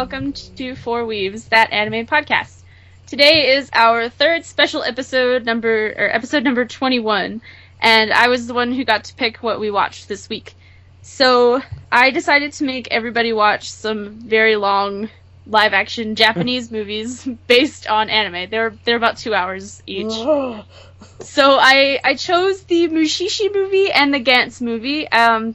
welcome to Four Weaves, that anime podcast. Today is our third special episode number 21, and I was the one who got to pick what we watched this week. So I decided to make everybody watch some very long live-action Japanese movies based on anime. They're about 2 hours each. So I chose the Mushi-Shi movie and the Gantz movie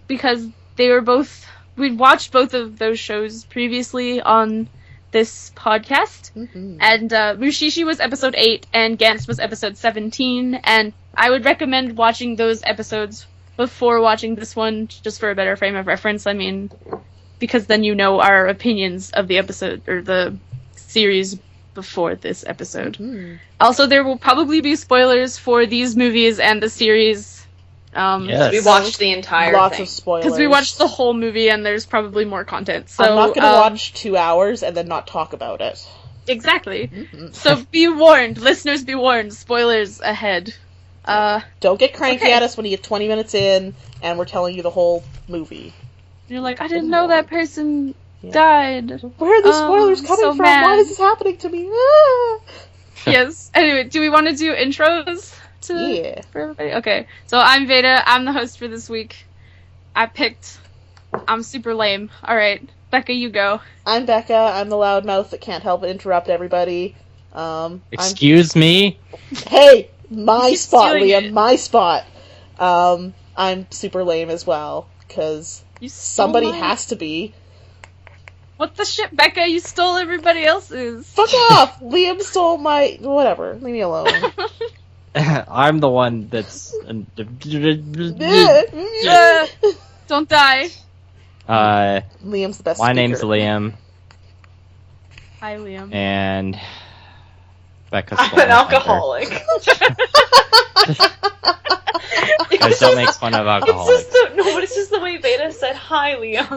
because they were both... We'd watched both of those shows previously on this podcast, and Mushi-Shi was episode 8 and Gantz was episode 17, and I would recommend watching those episodes before watching this one, just for a better frame of reference. I mean, because then you know our opinions of the episode, or the series before this episode. Also, there will probably be spoilers for these movies and the series. Yes. We watched the entire Lots thing. of spoilers. Because we watched the whole movie and there's probably more content. So, I'm not going to watch 2 hours and then not talk about it. Exactly. So be warned. Listeners, be warned. Spoilers ahead. Don't get cranky okay. at us when you get 20 minutes in and we're telling you the whole movie. You're like, I didn't know that person died. Where are the spoilers coming so from? mad. Why is this happening to me? Ah! Yes. Anyway, do we want to do intros? Yeah. For everybody? Okay. So I'm Veda. I'm the host for this week. I'm super lame. Alright. Becca, you go. I'm Becca. I'm the loudmouth that can't help but interrupt everybody. Excuse me? Hey! My He's spot, stealing Liam. it. My spot. I'm super lame as well, because You stole somebody mine. has to be. What the shit, Becca? You stole everybody else's. Fuck off! Liam stole my... Whatever. Leave me alone. I'm the one that's... Don't die. Liam's the best My speaker. name's Liam, Hi, Liam. and Becca's I'm an alcoholic. Guys, don't make fun of alcoholics. It's just the way Veda said hi, Liam.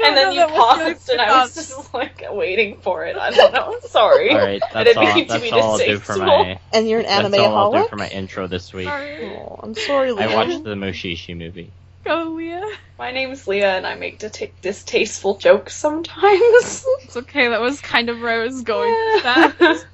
And then you paused, and I was just like waiting for it. I don't know. Sorry. Alright, I that's didn't all, mean to that's be all I'll do for my... And you're an That's all I'll do anime-aholic? for my intro this week. Sorry. Oh, I'm sorry, Liam. I watched the Mushi-Shi movie. Go, Leah. My name's Leah, and I make distasteful jokes sometimes. It's okay, that was kind of where I was going with that.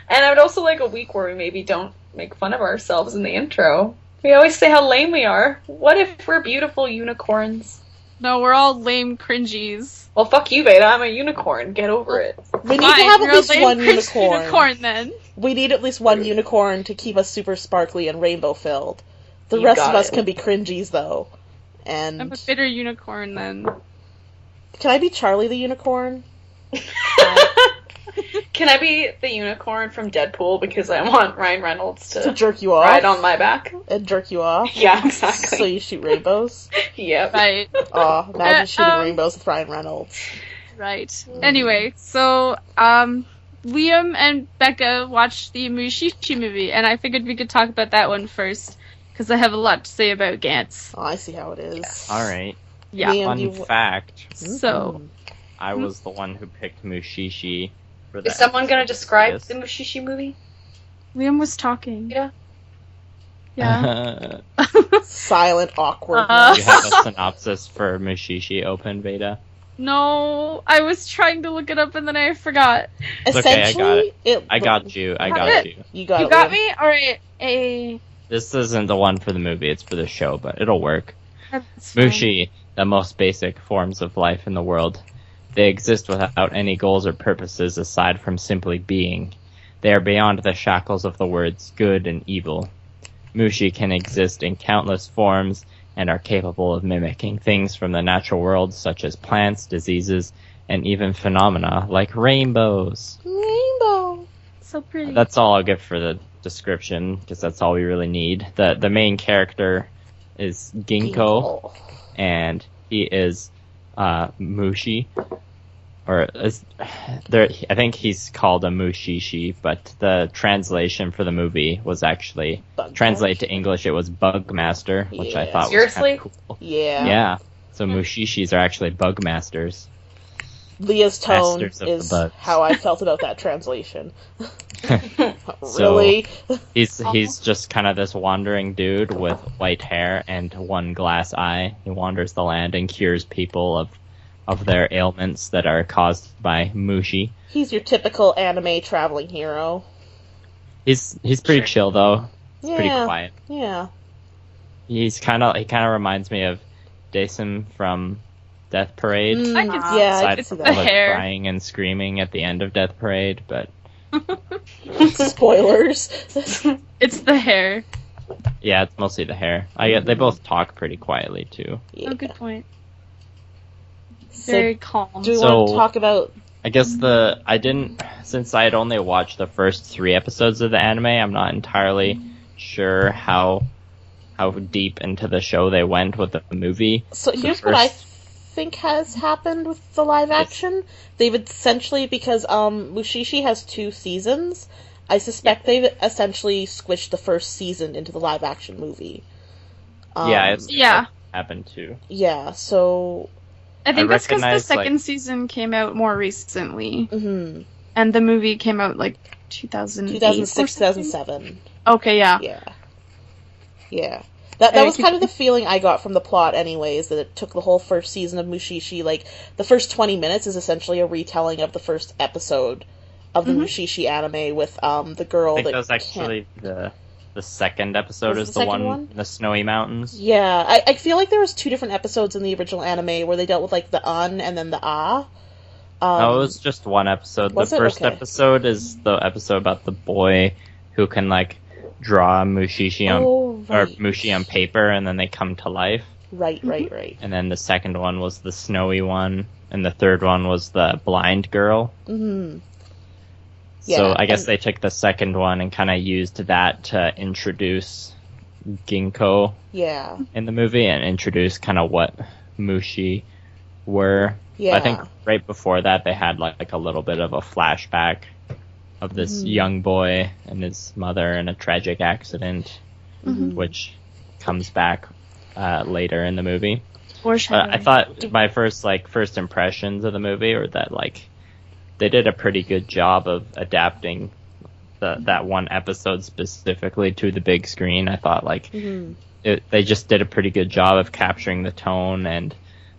And I would also like a week where we maybe don't make fun of ourselves in the intro. We always say how lame we are. What if we're beautiful unicorns? No, we're all lame cringies. Well, fuck you, Veda. I'm a unicorn. Get over it. We need Fine, to have you're at least a lame one cringe unicorn. then. We need at least one unicorn to keep us super sparkly and rainbow-filled. The You rest got of us it. can be cringies, though. I'm And... a bitter unicorn then. Can I be Charlie the unicorn? Can I be the unicorn from Deadpool because I want Ryan Reynolds To to jerk you off? ride on my back? And jerk you off? Yeah, So exactly. you shoot rainbows? Yep. Right, Aw, imagine shooting rainbows with Ryan Reynolds. right. Anyway, so, Liam and Becca watched the Mushi-Shi movie, and I figured we could talk about that one first, because I have a lot to say about Gantz. Oh, I see how it is. Alright. Yeah. Liam, Fun you- fact, So, I was the one who picked Mushi-Shi for that. Is someone going to describe Yes. the Mushi-Shi movie? Liam was talking. Yeah. Yeah. Silent, awkward. You have a synopsis for Mushi-Shi open, Veda? No, I was trying to look it up and then I forgot. It's okay, I got it. Essentially, I got you, I got it. you. You got You it, got Liam. me? Alright, This isn't the one for the movie, it's for the show, but it'll work. that's fine. Mushi, the most basic forms of life in the world. They exist without any goals or purposes aside from simply being. They are beyond the shackles of the words good and evil. Mushi can exist in countless forms and are capable of mimicking things from the natural world such as plants, diseases, and even phenomena like rainbows. Rainbow. So pretty. That's all I'll give for the description, because that's all we really need. The main character is Ginkgo, and he is Mushi, or I think he's called a Mushi-Shi, but the translation for the movie was actually translated to English. It was Bugmaster, which I Yeah. thought Seriously? was kind of cool. Yeah. Yeah, so Mushi-Shis are actually Bugmasters. Leah's tone Masters of the is bugs. how I felt about that translation. So- Really? He's just kind of this wandering dude with white hair and one glass eye. He wanders the land and cures people of of their ailments that are caused by Mushi. He's your typical anime traveling hero. He's pretty chill though. He's pretty Yeah. quiet. Yeah. He kind of reminds me of Daesim from Death Parade. I can see Yeah, I Aside can see from the that. hair. crying and screaming at the end of Death Parade, but Spoilers. It's the hair. yeah, it's mostly the hair. They both talk pretty quietly too. Yeah. Oh, good point. So, Very calm. do we So- want to talk about... I guess since I had only watched the first 3 episodes of the anime, I'm not entirely sure how deep into the show they went with the movie. So here's what I think has happened with the live action. They've essentially, because Mushi-Shi has 2 seasons, I suspect they've essentially squished the first season into the live action movie. Yeah. Happened too. Yeah, so... I think that's because the recognize, second season came out more recently, Mhm. and the movie came out like 2008 2006, or something? 2007. Okay, yeah. Yeah. That was kind of the feeling I got from the plot anyways, that it took the whole first season of Mushi-Shi. Like, the first 20 minutes is essentially a retelling of the first episode of the Mushi-Shi anime with the girl I think that that was actually the second episode Was is the the second one one? in the snowy mountains. Yeah, I feel like there was 2 different episodes in the original anime where they dealt with, like, the and then the No, it was just one episode. The was it? first Okay. episode is the episode about the boy who can like draw Mushi-Shi on Oh, or right. Mushi on paper and then they come to life. Right. And then the second one was the snowy one, and the third one was the blind girl. Mm-hmm. So Yeah, I guess and- they took the second one and kind of used that to introduce Ginkgo Yeah. in the movie and introduce kind of what Mushi were. Yeah. I think right before that they had like a little bit of a flashback of this young boy and his mother in a tragic accident, Mhm. which comes back later in the movie. But Foreshadowing. I thought my first impressions of the movie were that like they did a pretty good job of adapting that one episode specifically to the big screen. I thought like Mhm. they just did a pretty good job of capturing the tone and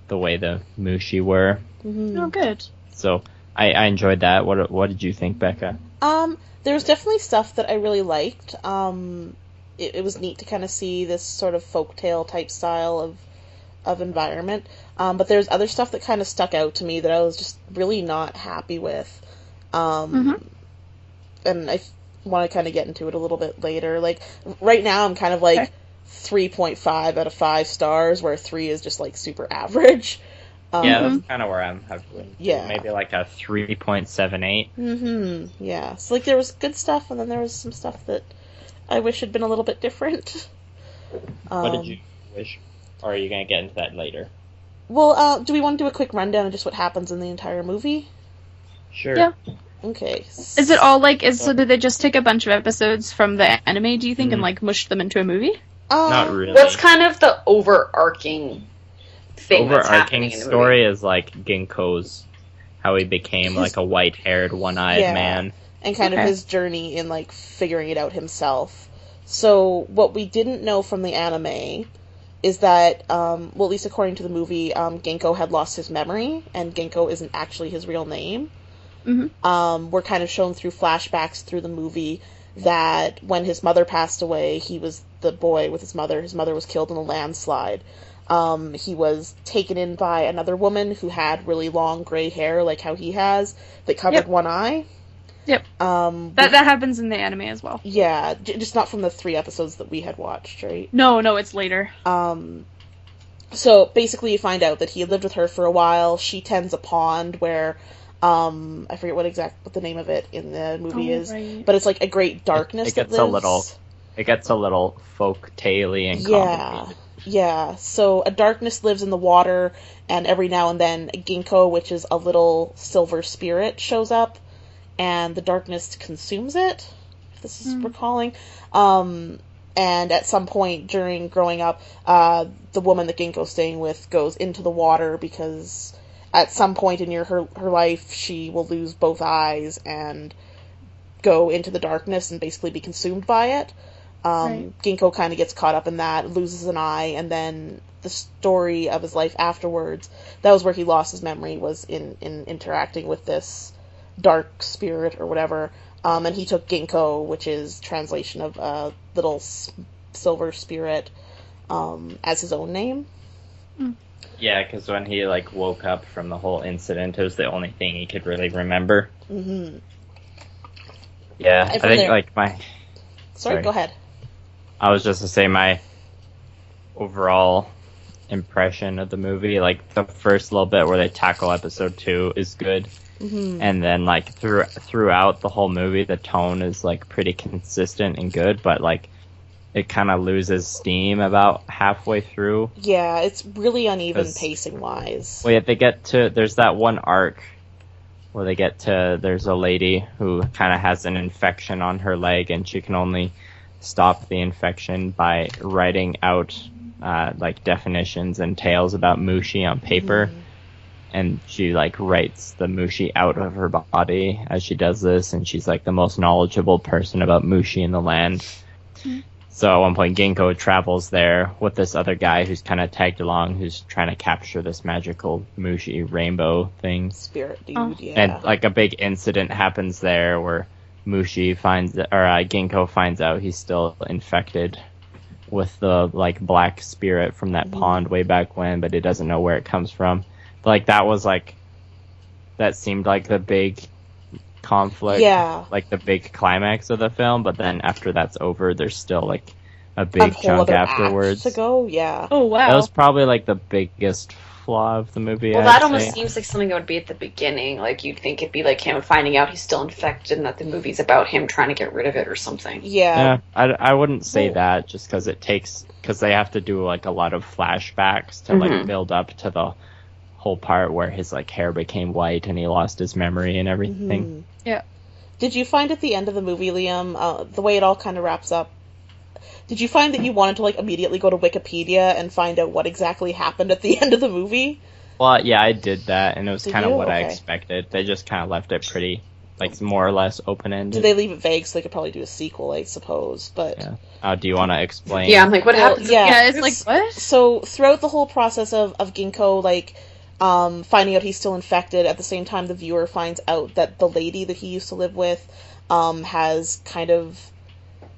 the way the Mushi were. Mhm. Oh, good. So I enjoyed that. What did you think, Becca? There was definitely stuff that I really liked. It was neat to kind of see this sort of folktale type style of environment. But there's other stuff that kind of stuck out to me that I was just really not happy with. And I want to kind of get into it a little bit later. Like, right now I'm kind of like Okay. 3.5 out of 5 stars, where 3 is just like super average. Yeah, that's kind of where I'm having. Yeah. Maybe like a 3.78. Yeah. So, like, there was good stuff, and then there was some stuff that I wish had been a little bit different. What did you wish? Or are you going to get into that later? Well, do we want to do a quick rundown of just what happens in the entire movie? Sure. Yeah. Okay. Is it all like, so did they just take a bunch of episodes from the anime, do you think, and like mush them into a movie? Not really. What's kind of the overarching thing that's happening Overarching in the story movie? is like Ginkgo's, how he became His- like a white-haired, one-eyed Yeah. man. And kind of Okay. his journey in, like, figuring it out himself. So, what we didn't know from the anime is that, well, at least according to the movie, Ginkgo had lost his memory, and Ginkgo isn't actually his real name. We're kind of shown through flashbacks through the movie that when his mother passed away, he was the boy with his mother. His mother was killed in a landslide. He was taken in by another woman who had really long gray hair, like how he has, that covered Yep. one eye. Yep. That happens in the anime as well. Yeah, just not from the 3 episodes that we had watched, right? No, it's later. So basically, you find out that he had lived with her for a while. She tends a pond where, I forget what the name of it in the movie is, right. but it's like a great darkness It that gets a lives. little folk tale-y and Yeah, complicated. yeah. So a darkness lives in the water, and every now and then Ginkgo, which is a little silver spirit, shows up, and the darkness consumes it. If this is recalling. And at some point during growing up, the woman that Ginkgo's staying with goes into the water because at some point in her life she will lose both eyes and go into the darkness and basically be consumed by it. Right. Ginkgo kind of gets caught up in that, loses an eye, and then the story of his life afterwards, that was where he lost his memory, was in interacting with this dark spirit or whatever. And he took Ginkgo, which is translation of little silver spirit, as his own name. Yeah, because when he like woke up from the whole incident, it was the only thing he could really remember. Mm-hmm. Yeah, I And from think there- like my. Sorry, go ahead. I was just to say my overall impression of the movie, like the first little bit where they tackle episode 2 is good, and then like throughout the whole movie, the tone is like pretty consistent and good, but like it kind of loses steam about halfway through. Yeah, it's really uneven 'Cause- pacing-wise. Well, yeah, there's that one arc where there's a lady who kind of has an infection on her leg, and she can only stop the infection by writing out like definitions and tales about Mushi on paper. And she like writes the Mushi out of her body as she does this, and she's like the most knowledgeable person about Mushi in the land. So at one point, Ginkgo travels there with this other guy who's kind of tagged along, who's trying to capture this magical Mushi rainbow thing. Spirit dude, Oh. yeah. And like a big incident happens there where Ginkgo finds out he's still infected with the like black spirit from that pond way back when, but he doesn't know where it comes from. But, like that seemed like the big conflict, Yeah. like the big climax of the film. But then after that's over, there's still like a big whole chunk other act afterwards. to go, yeah. Oh wow. That was probably like the biggest flaw of the movie. Well, I'd that almost say. seems like something that would be at the beginning. Like, you'd think it'd be like him finding out he's still infected and that the movie's about him trying to get rid of it or something. Yeah. Yeah, I wouldn't say Well- that just because they have to do like a lot of flashbacks to like build up to the whole part where his like hair became white and he lost his memory and everything. Yeah. Did you find at the end of the movie, Liam, the way it all kind of wraps up, did you find that you wanted to like immediately go to Wikipedia and find out what exactly happened at the end of the movie? Well, yeah, I did that, and it was Did kind of you? what I Okay. expected. They just kind of left it pretty, like, more or less open-ended. Did they leave it vague so they could probably do a sequel, I suppose? But Yeah. Do you want to explain? Yeah, I'm like, what Well, happens? yeah. Yeah, it's like what? So throughout the whole process of Ginkgo, like, finding out he's still infected, at the same time the viewer finds out that the lady that he used to live with has kind of...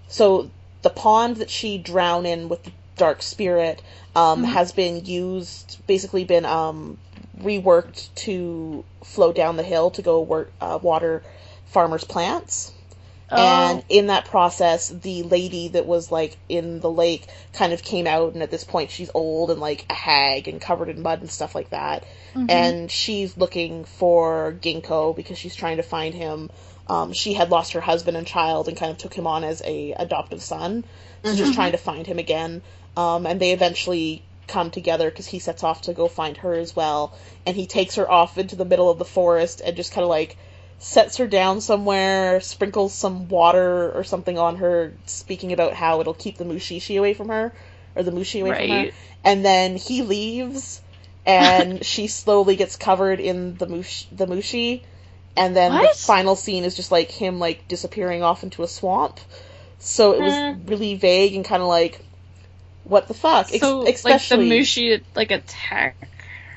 So the pond that she drowned in with the dark spirit has been used, basically been reworked to flow down the hill to go water farmers' plants. And in that process, the lady that was, like, in the lake kind of came out, and at this point she's old and, like, a hag and covered in mud and stuff like that. And she's looking for Ginkgo because she's trying to find him. She had lost her husband and child and kind of took him on as a adoptive son. So just trying to find him again. And they eventually come together because he sets off to go find her as well. And he takes her off into the middle of the forest and just kind of, like, sets her down somewhere, sprinkles some water or something on her, speaking about how it'll keep the Mushi-Shi away from her, or the Mushi away from her. Right. And then he leaves, and she slowly gets covered in the Mushi, and then What? the final scene is just, like, him, like, disappearing off into a swamp. So it was really vague and kind of like, what the fuck? So Especially, like the Mushi like attack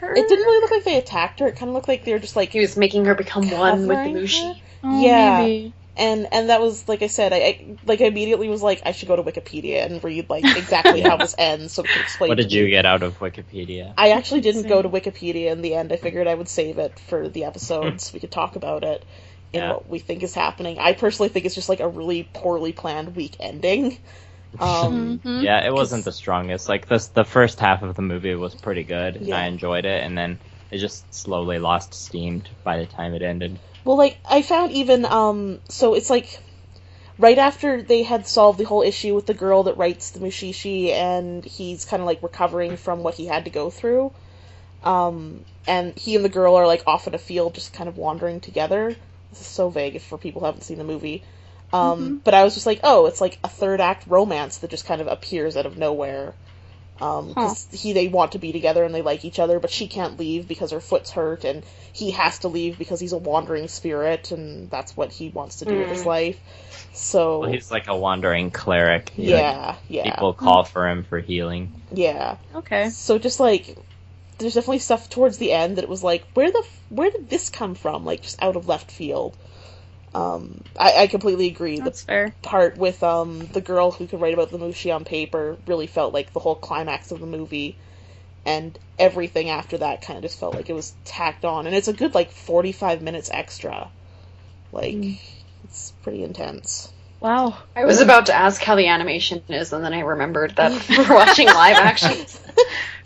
her. it didn't really look like they attacked her. It kind of looked like they were just, like, He was making her become one with the covering Mushi. her. Oh, Yeah. maybe. And that was, like I said, I immediately was like, I should go to Wikipedia and read, like, exactly how this ends so it can explain What to did you me. get out of Wikipedia? I actually didn't go to Wikipedia in the end. I figured I would save it for the episode so we could talk about it in Yeah. what we think is happening. I personally think it's just, like, a really poorly planned weak ending. Mhm. Yeah, it wasn't the strongest. Like the first half of the movie was pretty good, and Yeah. I enjoyed it, and then it just slowly lost steam by the time it ended. Well, like, I found even, so it's like, right after they had solved the whole issue with the girl that writes the Mushi-Shi, and he's kind of, like, recovering from what he had to go through, and he and the girl are, like, off in a field just kind of wandering together. This is so vague for people who haven't seen the movie. But I was just like, oh, it's like a third act romance that just kind of appears out of nowhere. because they want to be together and they like each other, but she can't leave because her foot's hurt, and he has to leave because he's a wandering spirit, and that's what he wants to do with his life. So Well, he's like a wandering cleric. yeah. People call for him for healing. Yeah. Okay. So just like, there's definitely stuff towards the end that it was like, where did this come from? Like, just out of left field. I completely agree. That's fair. Part with the girl who could write about the Mushi on paper really felt like the whole climax of the movie, and everything after that kind of just felt like it was tacked on. And it's a good, like, 45 minutes extra. Like, it's pretty intense. Wow. I was about to ask how the animation is, and then I remembered that we're watching live action.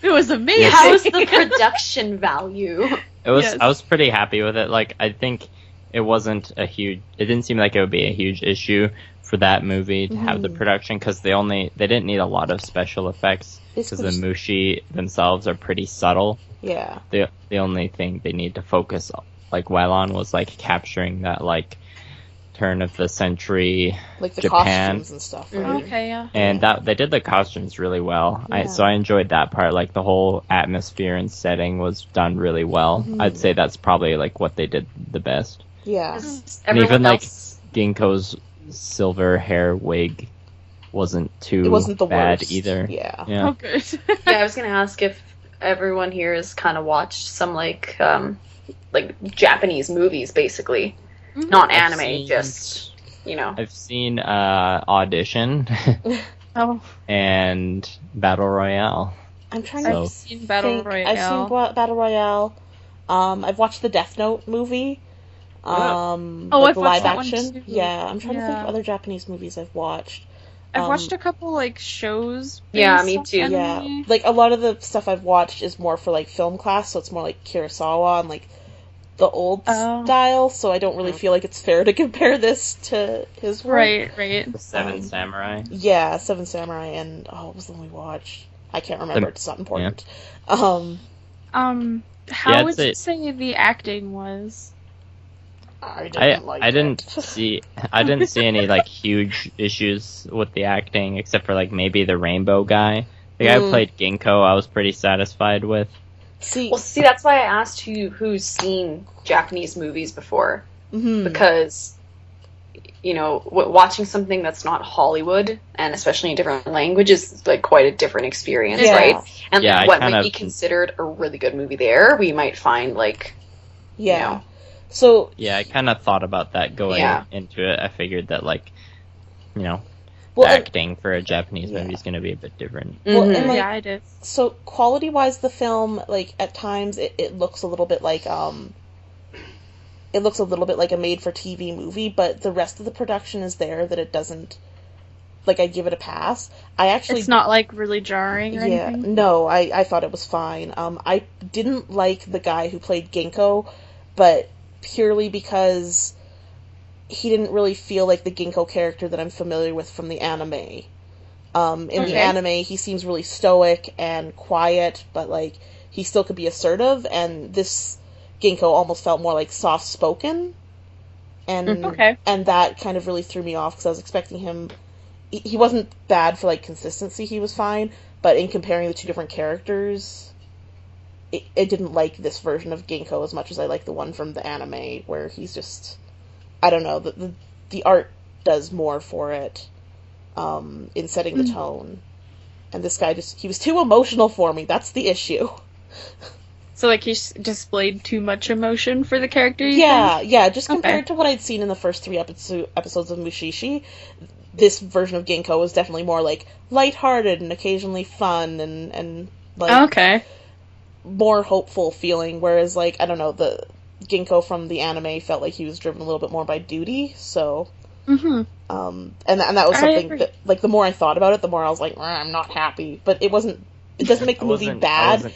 It was amazing. How's the production value? It was. Yes. I was pretty happy with it. Like, I think it wasn't a huge. It didn't seem like it would be a huge issue for that movie to have the production, because they didn't need a lot of special effects, because the Mushi themselves are pretty subtle. Yeah. The only thing they need to focus like well on was like capturing that like turn of the century Like the Japan. costumes and stuff, right? Okay, yeah. And that they did the costumes really well. Yeah. So I enjoyed that part. Like the whole atmosphere and setting was done really well. I'd say that's probably like what they did the best. Yeah. And Everyone even like else, Ginkgo's silver hair wig wasn't too It wasn't the bad worst. either. Yeah. Oh, good. yeah, I was gonna ask if everyone here has kind of watched some like Japanese movies, basically, not I've anime, seen- just I've seen Audition Oh, and Battle Royale. I'm trying So- to I've seen Battle think. Royale. I've seen Battle Royale. I've watched the Death Note movie. Oh, Like I've the watched live that one action. too. Yeah, I'm trying to think Yeah. of other Japanese movies I've watched. I've watched a couple like shows. Yeah, based me on too. Yeah, anime. like a lot of the stuff I've watched is more for like film class, so it's more like Kurosawa and like the old Oh. style. So I don't really feel like it's fair to compare this to his work. Right. The Seven Samurai. Yeah, Seven Samurai and what was the one we watched? I can't remember. It's not important. How Yeah, would it's you a- say the acting was? I didn't like I didn't it. see any like huge issues with the acting, except for like maybe the rainbow guy. The guy who played Ginkgo, I was pretty satisfied with. See, Well, see, that's why I asked who's seen Japanese movies before, because watching something that's not Hollywood, and especially in different language, is like quite a different experience, Yeah. right? And Yeah, I what kind might of- be considered a really good movie there, we might find like yeah. So Yeah, I kind of thought about that going Yeah. into it. I figured that like, well, and- acting for a Japanese movie is going to be a bit different. well, Mhm. and, like, Yeah, I did. so quality-wise, the film, like, at times, it looks a little bit like, it looks a little bit like a made-for-TV movie, but the rest of the production is there that it doesn't, like, I give it a pass. I actually... It's not like really jarring or Yeah, anything. no, I thought it was fine. I didn't like the guy who played Ginkgo, but purely because he didn't really feel like the Ginkgo character that I'm familiar with from the anime. In the anime, he seems really stoic and quiet, but like he still could be assertive. And this Ginkgo almost felt more like soft-spoken, and and that kind of really threw me off because I was expecting him. He wasn't bad for like consistency; he was fine. But in comparing the two different characters, it didn't like this version of Ginkgo as much as I like the one from the anime, where he's just, I don't know, the art does more for it in setting the tone. And this guy he was too emotional for me. That's the issue. So like he displayed too much emotion for the character. You Yeah, think? yeah. Just compared to what I'd seen in the first 3 episodes of Mushi-Shi, this version of Ginkgo was definitely more like lighthearted and occasionally fun and like more hopeful feeling. Whereas like I don't know, the Ginkgo from the anime felt like he was driven a little bit more by duty. So and that was something that like the more I thought about it, the more I was like I'm not happy. But it doesn't make the movie bad.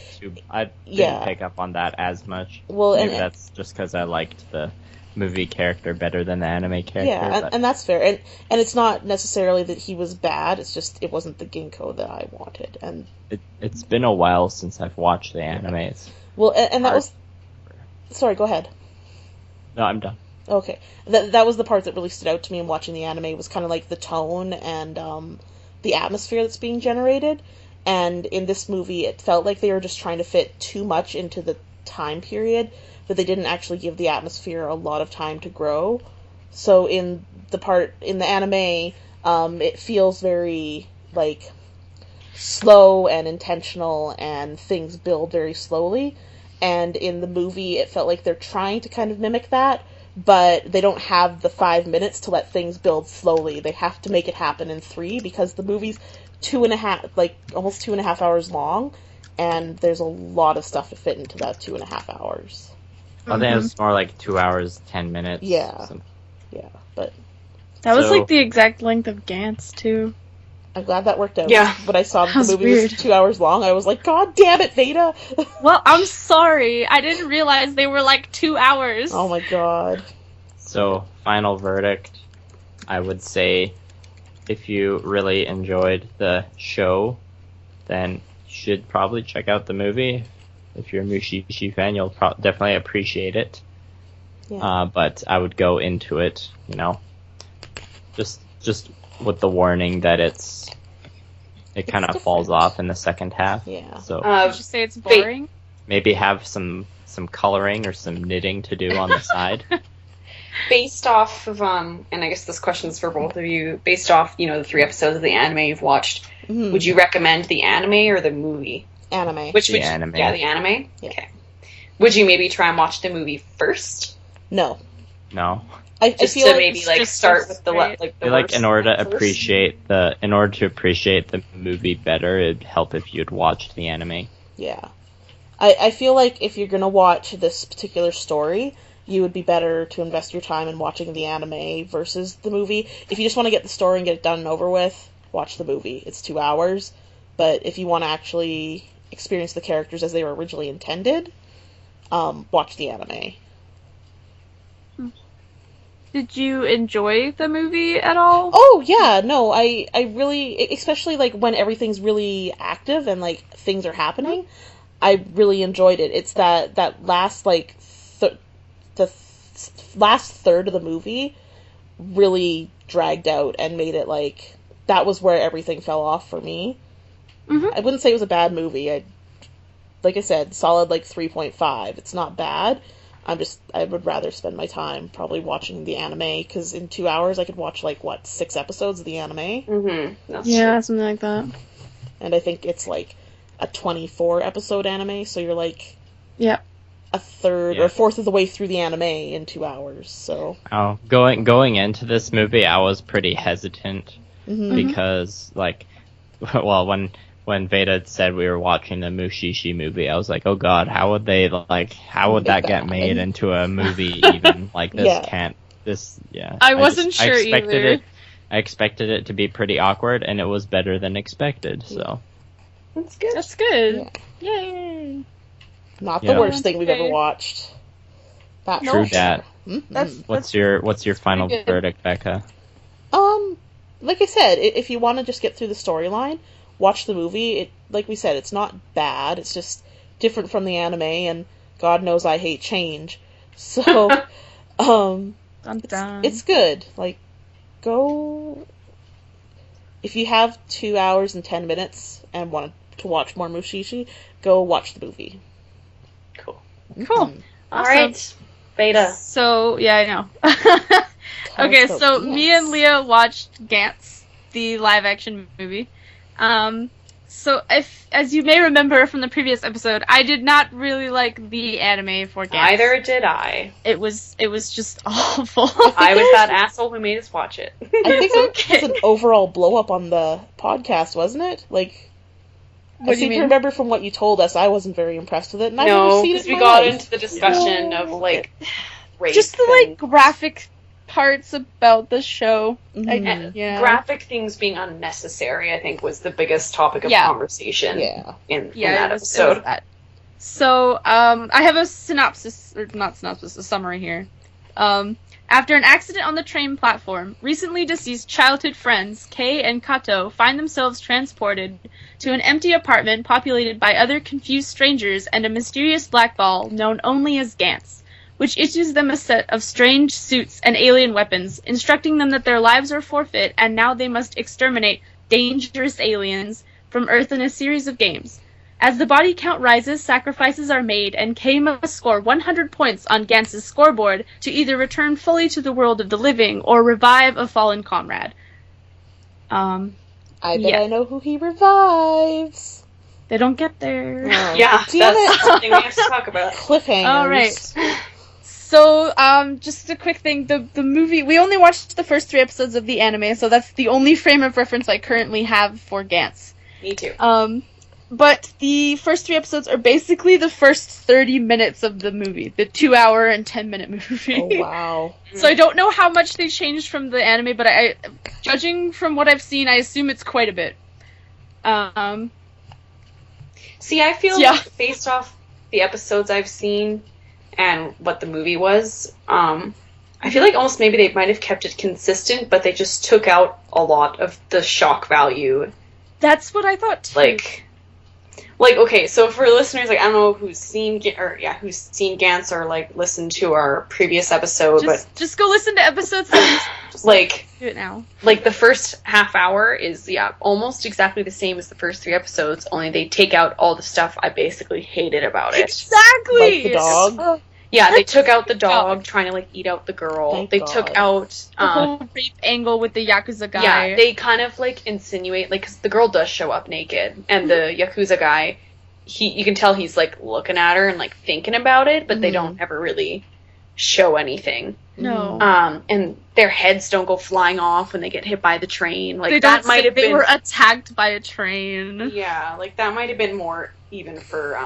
I didn't pick up on that as much. Well, maybe that's just because I liked the movie character better than the anime character. Yeah, and that's fair. And it's not necessarily that he was bad. It's just it wasn't the Ginkgo that I wanted. And it's been a while since I've watched the anime. Well, and that was. Sorry, go ahead. No, I'm done. Okay, that was the part that really stood out to me in watching the anime. Was kind of like the tone and the atmosphere that's being generated. And in this movie, it felt like they were just trying to fit too much into the time period, that they didn't actually give the atmosphere a lot of time to grow. So in the anime, it feels very, like, slow and intentional, and things build very slowly. And in the movie, it felt like they're trying to kind of mimic that, but they don't have the 5 minutes to let things build slowly. They have to make it happen in 3, because the movie's almost 2.5 hours long, and there's a lot of stuff to fit into that 2.5 hours. I think it was more like 2 hours, 10 minutes. Yeah. Yeah, but That was So- like the exact length of Gantz, too. I'm glad that worked out. Yeah. When I saw That the was movie weird. was 2 hours long, I was like, God damn it, Veda! Well, I'm sorry. I didn't realize they were like 2 hours. Oh my god. So, final verdict, I would say if you really enjoyed the show, then you should probably check out the movie. If you're a Mushi-Shi fan, you'll definitely appreciate it. Yeah. But I would go into it, just with the warning that it kind of falls different. off in the second half. Yeah. So Did you say it's boring? maybe have some coloring or some knitting to do on the side. Based off of, and I guess this question's for both of you, based off, the 3 episodes of the anime you've watched, Mhm. would you recommend the anime or the movie? Anime. Which The would anime. Yeah, the anime? Yeah. Okay. Would you maybe try and watch the movie first? No. No. I Just feel to like maybe, it's like, just start so with the, straight. like, I the feel like worst in order to one first? appreciate the movie better, it'd help if you'd watched the anime. Yeah. I feel like if you're gonna watch this particular story, you would be better to invest your time in watching the anime versus the movie. If you just want to get the story and get it done and over with, watch the movie. It's 2 hours. But if you want to actually experience the characters as they were originally intended, watch the anime. Did you enjoy the movie at all? Oh, yeah, no, I really, especially, like, when everything's really active and, like, things are happening, I really enjoyed it. It's that last, like, the last third of the movie really dragged out and made it, like, that was where everything fell off for me. Mhm. I wouldn't say it was a bad movie. Like I said, solid, like, 3.5. It's not bad. I would rather spend my time probably watching the anime, because in 2 hours I could watch, like, 6 episodes of the anime? Mm-hmm. That's Yeah, something like that. And I think it's, like, a 24-episode anime, so you're, like, Yep. a third Yeah. or fourth of the way through the anime in 2 hours, so... Oh, going into this movie, I was pretty hesitant Mhm. because, like, well, when Veda said we were watching the Mushi-Shi movie, I was like, oh god, how would that Make get that made happen? into a movie even? Like, Yeah. I wasn't sure either. I expected it to be pretty awkward, and it was better than expected, so. That's good. That's good. Yay. Not the Yeah. worst thing we've ever Okay. watched. That's True for sure. dat. Mhm. What's your final good. verdict, Becca? Like I said, if you want to just get through the storyline, watch the movie. Like we said, it's not bad. It's just different from the anime, and God knows I hate change. So, Dun, dun. it's good. Like, go... If you have 2 hours and 10 minutes and want to watch more Mushi-Shi, go watch the movie. Cool. Cool. Mhm. All right. Beta. So, yeah, I know. Okay, Telescope so me Gantz. and Leah watched Gantz, the live-action movie. So as you may remember from the previous episode, I did not really like the anime for Gantz. Neither did I. It was just awful. I was that asshole who made us watch it. I think It's okay. it was an overall blow-up on the podcast, wasn't it? Like, What I do you seem to mean? remember from what you told us, I wasn't very impressed with it, and I've never No, seen because it in we my got life. into the discussion No. of, like, rape Just the and- like graphic parts about the show. Mhm. and Yeah. graphic things being unnecessary, I think, was the biggest topic of Yeah. conversation Yeah. in Yeah, that it was episode. that. So, I have a synopsis, or not synopsis, a summary here. After an accident on the train platform, recently deceased childhood friends Kei and Kato find themselves transported to an empty apartment populated by other confused strangers and a mysterious black ball known only as Gantz, which issues them a set of strange suits and alien weapons, instructing them that their lives are forfeit and now they must exterminate dangerous aliens, from Earth in a series of games. As the body count rises, sacrifices are made, and K must score 100 points on Gantz's scoreboard to either return fully to the world of the living or revive a fallen comrade. I bet yeah. I know who he revives. They don't get there. Oh, Yeah, damn that's it. something we have to talk about. Cliffhangers. All right. So, just a quick thing. The movie, we only watched the first 3 episodes of the anime, so that's the only frame of reference I currently have for Gantz. Me too. But the first 3 episodes are basically the first 30 minutes of the movie, the 2-hour and 10-minute movie. Oh, wow. So I don't know how much they changed from the anime, but I judging from what I've seen, I assume it's quite a bit. See, I feel Yeah. like based off the episodes I've seen and what the movie was, I feel like almost maybe they might have kept it consistent, but they just took out a lot of the shock value. That's what I thought too. Like, okay, so for listeners, like, I don't know who's seen Gantz or, like, listened to our previous episode, just go listen to episode 7. but, like, Do it now. like, the first half hour is, almost exactly the same as the first 3 episodes, only they take out all the stuff I basically hated about it. Exactly! Like the dog? Yeah, they took out the dog trying to, like, eat out the girl. Thank they God. took out, The whole rape angle with the Yakuza guy. yeah, they kind of, like, insinuate, like, 'cause the girl does show up naked, and the Yakuza guy, you can tell he's, like, looking at her and, like, thinking about it, but they don't ever really show anything. No. And their heads don't go flying off when they get hit by the train. Like, They that don't might say have they been... were attacked by a train. Yeah, like, that might have been more even for,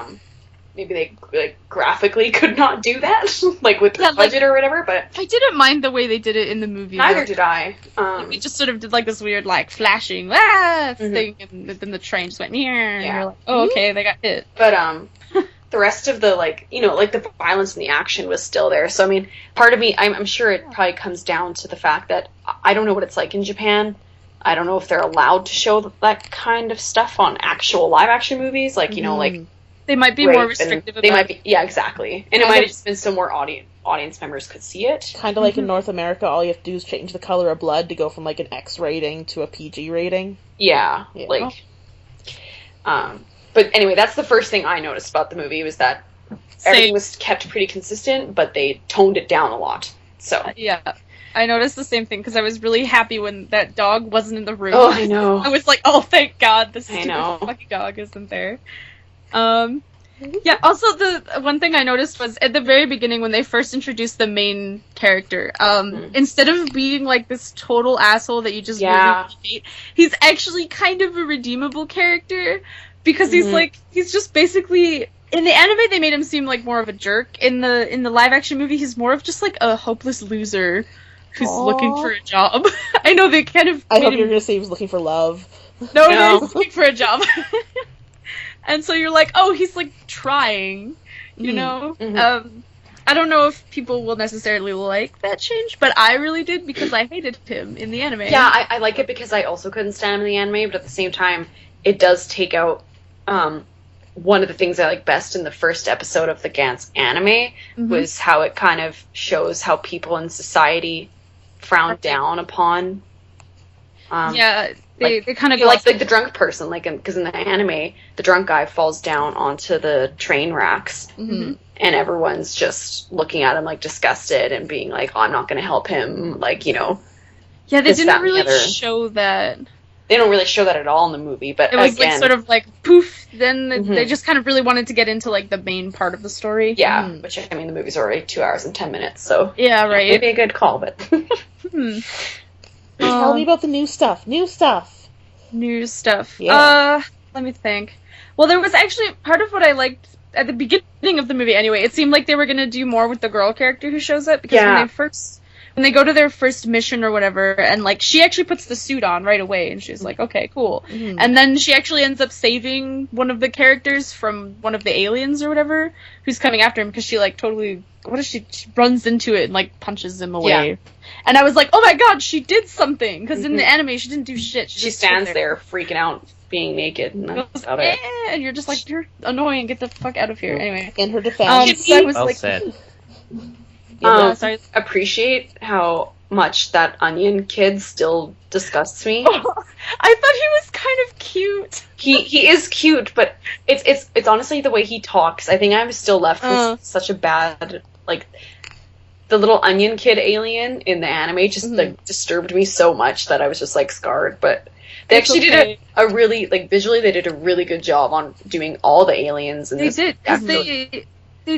maybe they, like, graphically could not do that, like, with the budget or whatever, but... I didn't mind the way they did it in the movie. Neither did I. They just sort of did, like, this weird, like, flashing, thing, and then the train just went near, and you're like, oh, okay, they got hit. But, the rest of the, like, you know, like, the violence and the action was still there. So, I mean, part of me, I'm sure it probably comes down to the fact that I don't know what it's like in Japan. I don't know if they're allowed to show that kind of stuff on actual live-action movies. Like, you know, like... They might be rape, more and restrictive about they might be, yeah, exactly. And it Kind might of- have just been so more audience members could see it. Kind of like in North America, all you have to do is change the color of blood to go from, like, an X rating to a PG rating. Yeah, Yeah. like... But anyway, that's the first thing I noticed about the movie, was that everything was kept pretty consistent, but they toned it down a lot. So... Yeah. I noticed the same thing, because I was really happy when that dog wasn't in the room. Oh, I know. I was like, oh, thank God, this I stupid know. fucking dog isn't there. Yeah, also the one thing I noticed was at the very beginning when they first introduced the main character, instead of being like this total asshole that you just really hate, he's actually kind of a redeemable character, because he's just basically, in the anime they made him seem like more of a jerk. In the live action movie he's more of just like a hopeless loser who's looking for a job. I know they kind of I made hope him... you're going to say he was looking for love. No, he's looking for a job. And so you're like, oh, he's like trying, you know? I don't know if people will necessarily like that change, but I really did, because I hated him in the anime. Yeah, I like it because I also couldn't stand him in the anime, but at the same time, it does take out one of the things I like best in the first episode of the Gantz anime was how it kind of shows how people in society frown down upon. Yeah, they kind of like the drunk person, like, because in the anime, the drunk guy falls down onto the train racks, and everyone's just looking at him like disgusted and being like, "Oh, I'm not going to help him," like, you know. Yeah, they this, that, didn't and the really other. show that. They don't really show that at all in the movie, but It was again, like sort of like poof. Then they just kind of really wanted to get into like the main part of the story. yeah. Which, I mean, the movie's already 2 hours and 10 minutes, so Yeah, right. maybe a good call, but Tell me about the new stuff. New stuff. New stuff. Yeah. Let me think. Well, there was actually part of what I liked at the beginning of the movie anyway. It seemed like they were going to do more with the girl character who shows up, because when they go to their first mission or whatever, and like she actually puts the suit on right away, and she's like, okay, cool. And then she actually ends up saving one of the characters from one of the aliens or whatever who's coming after him, because she like totally, she runs into it and like punches him away. Yeah. And I was like, oh my god, she did something, because in the anime she didn't do shit. she just stood stands there freaking out, being naked, and that's about it. and you're just like, you're annoying, get the fuck out of here. Anyway. In her defense, So I was Well like, said. sorry. Appreciate how much that onion kid still disgusts me. I thought he was kind of cute. He is cute, but it's honestly the way he talks. I think I'm still left with such a bad, like, the little onion kid alien in the anime just like disturbed me so much that I was just like scarred. But they actually did a really, like, visually they did a really good job on doing all the aliens. And they did, because they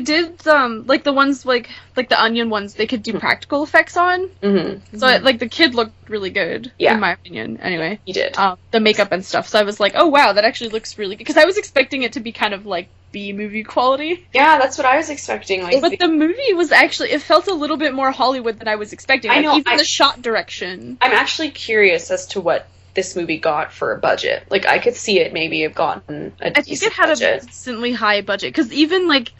did like the ones like the onion ones they could do practical effects on. So like the kid looked really good, in my opinion. Anyway, he did the makeup and stuff. So I was like, oh wow, that actually looks really good, because I was expecting it to be kind of like B movie quality. Yeah, that's what I was expecting. Like, but the movie was actually, it felt a little bit more Hollywood than I was expecting. Like, I know, even the shot direction. I'm actually curious as to what this movie got for a budget. Like, I could see it maybe have gotten a decent budget. I think it had a decently high budget, because even like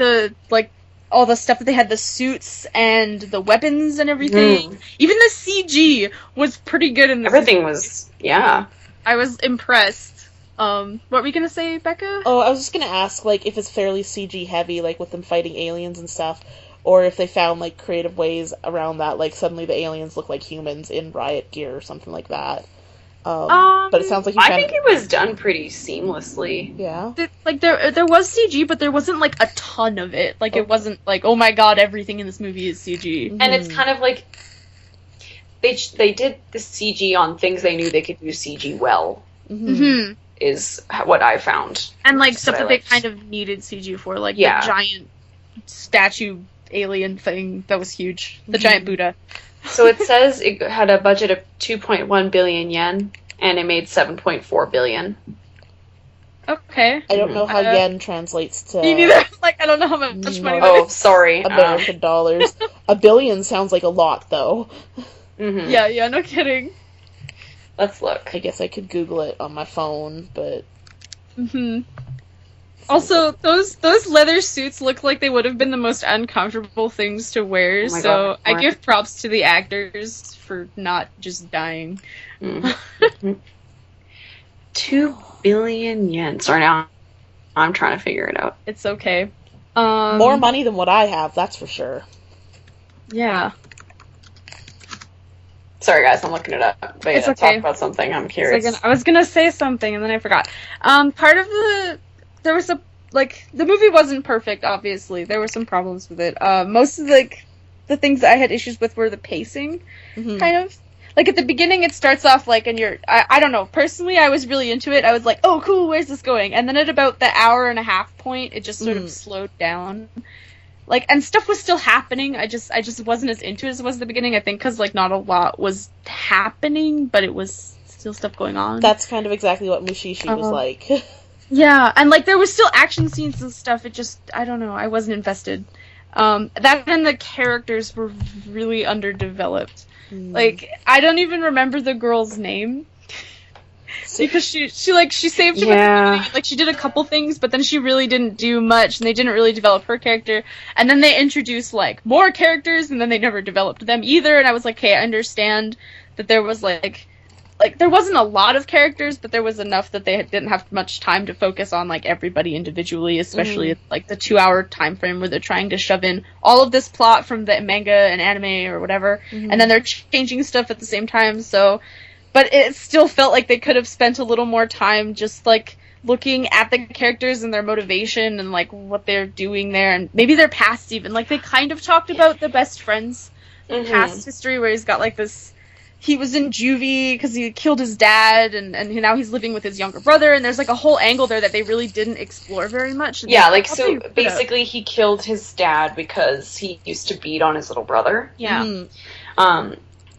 all the stuff that they had, the suits and the weapons and everything, even the CG was pretty good in this. Everything was, yeah. I was impressed. What were you gonna say, Becca? Oh, I was just gonna ask, like, if it's fairly CG heavy, like, with them fighting aliens and stuff, or if they found, like, creative ways around that, like, suddenly the aliens look like humans in riot gear or something like that. But it sounds like I think it was done pretty seamlessly. Yeah. There was CG, but there wasn't, like, a ton of it. Like, it wasn't like, oh my god, everything in this movie is CG. And it's kind of like, they did the CG on things they knew they could do CG well. Is what I found. And, like, stuff that they kind of needed CG for, like the giant statue alien thing that was huge. The giant Buddha. So it says it had a budget of 2.1 billion yen, and it made 7.4 billion. Okay. I don't know how yen translates to... Me neither. Like, I don't know how much money that is. Oh, sorry. American dollars. A billion sounds like a lot, though. Yeah, no kidding. Let's look. I guess I could Google it on my phone, but... Also, those leather suits look like they would have been the most uncomfortable things to wear, so I give props to the actors for not just dying. 2 billion yen. Sorry, now I'm trying to figure it out. It's okay. More money than what I have, that's for sure. Yeah. Sorry, guys, I'm looking it up. But it's okay. Talk about something. I'm curious. I was gonna say something, and then I forgot. Part of there was the movie wasn't perfect, obviously. There were some problems with it. Most of, the things that I had issues with were the pacing, kind of. Like, at the beginning, it starts off, like, and I don't know, personally, I was really into it. I was like, oh, cool, where's this going? And then at about the hour and a half point, it just sort of slowed down. Like, and stuff was still happening. I just wasn't as into it as it was at the beginning, I think, because, like, not a lot was happening, but it was still stuff going on. That's kind of exactly what Mushi-Shi was like. Yeah, and, like, there was still action scenes and stuff. It just, I don't know, I wasn't invested. That and the characters were really underdeveloped. Like, I don't even remember the girl's name. Because she saved him at the beginning. Like, she did a couple things, but then she really didn't do much, and they didn't really develop her character. And then they introduced, like, more characters, and then they never developed them either, and I was like, okay, I understand that there was, like, there wasn't a lot of characters, but there was enough that they didn't have much time to focus on, like, everybody individually, especially, like, the 2-hour time frame where they're trying to shove in all of this plot from the manga and anime or whatever, and then they're changing stuff at the same time, so... But it still felt like they could have spent a little more time just, like, looking at the characters and their motivation and, like, what they're doing there, and maybe their past even. Like, they kind of talked about the best friend's past history, where he's got, like, this... He was in juvie because he killed his dad, and now he's living with his younger brother, and there's, like, a whole angle there that they really didn't explore very much. Yeah, like, so basically he killed his dad because he used to beat on his little brother. Yeah.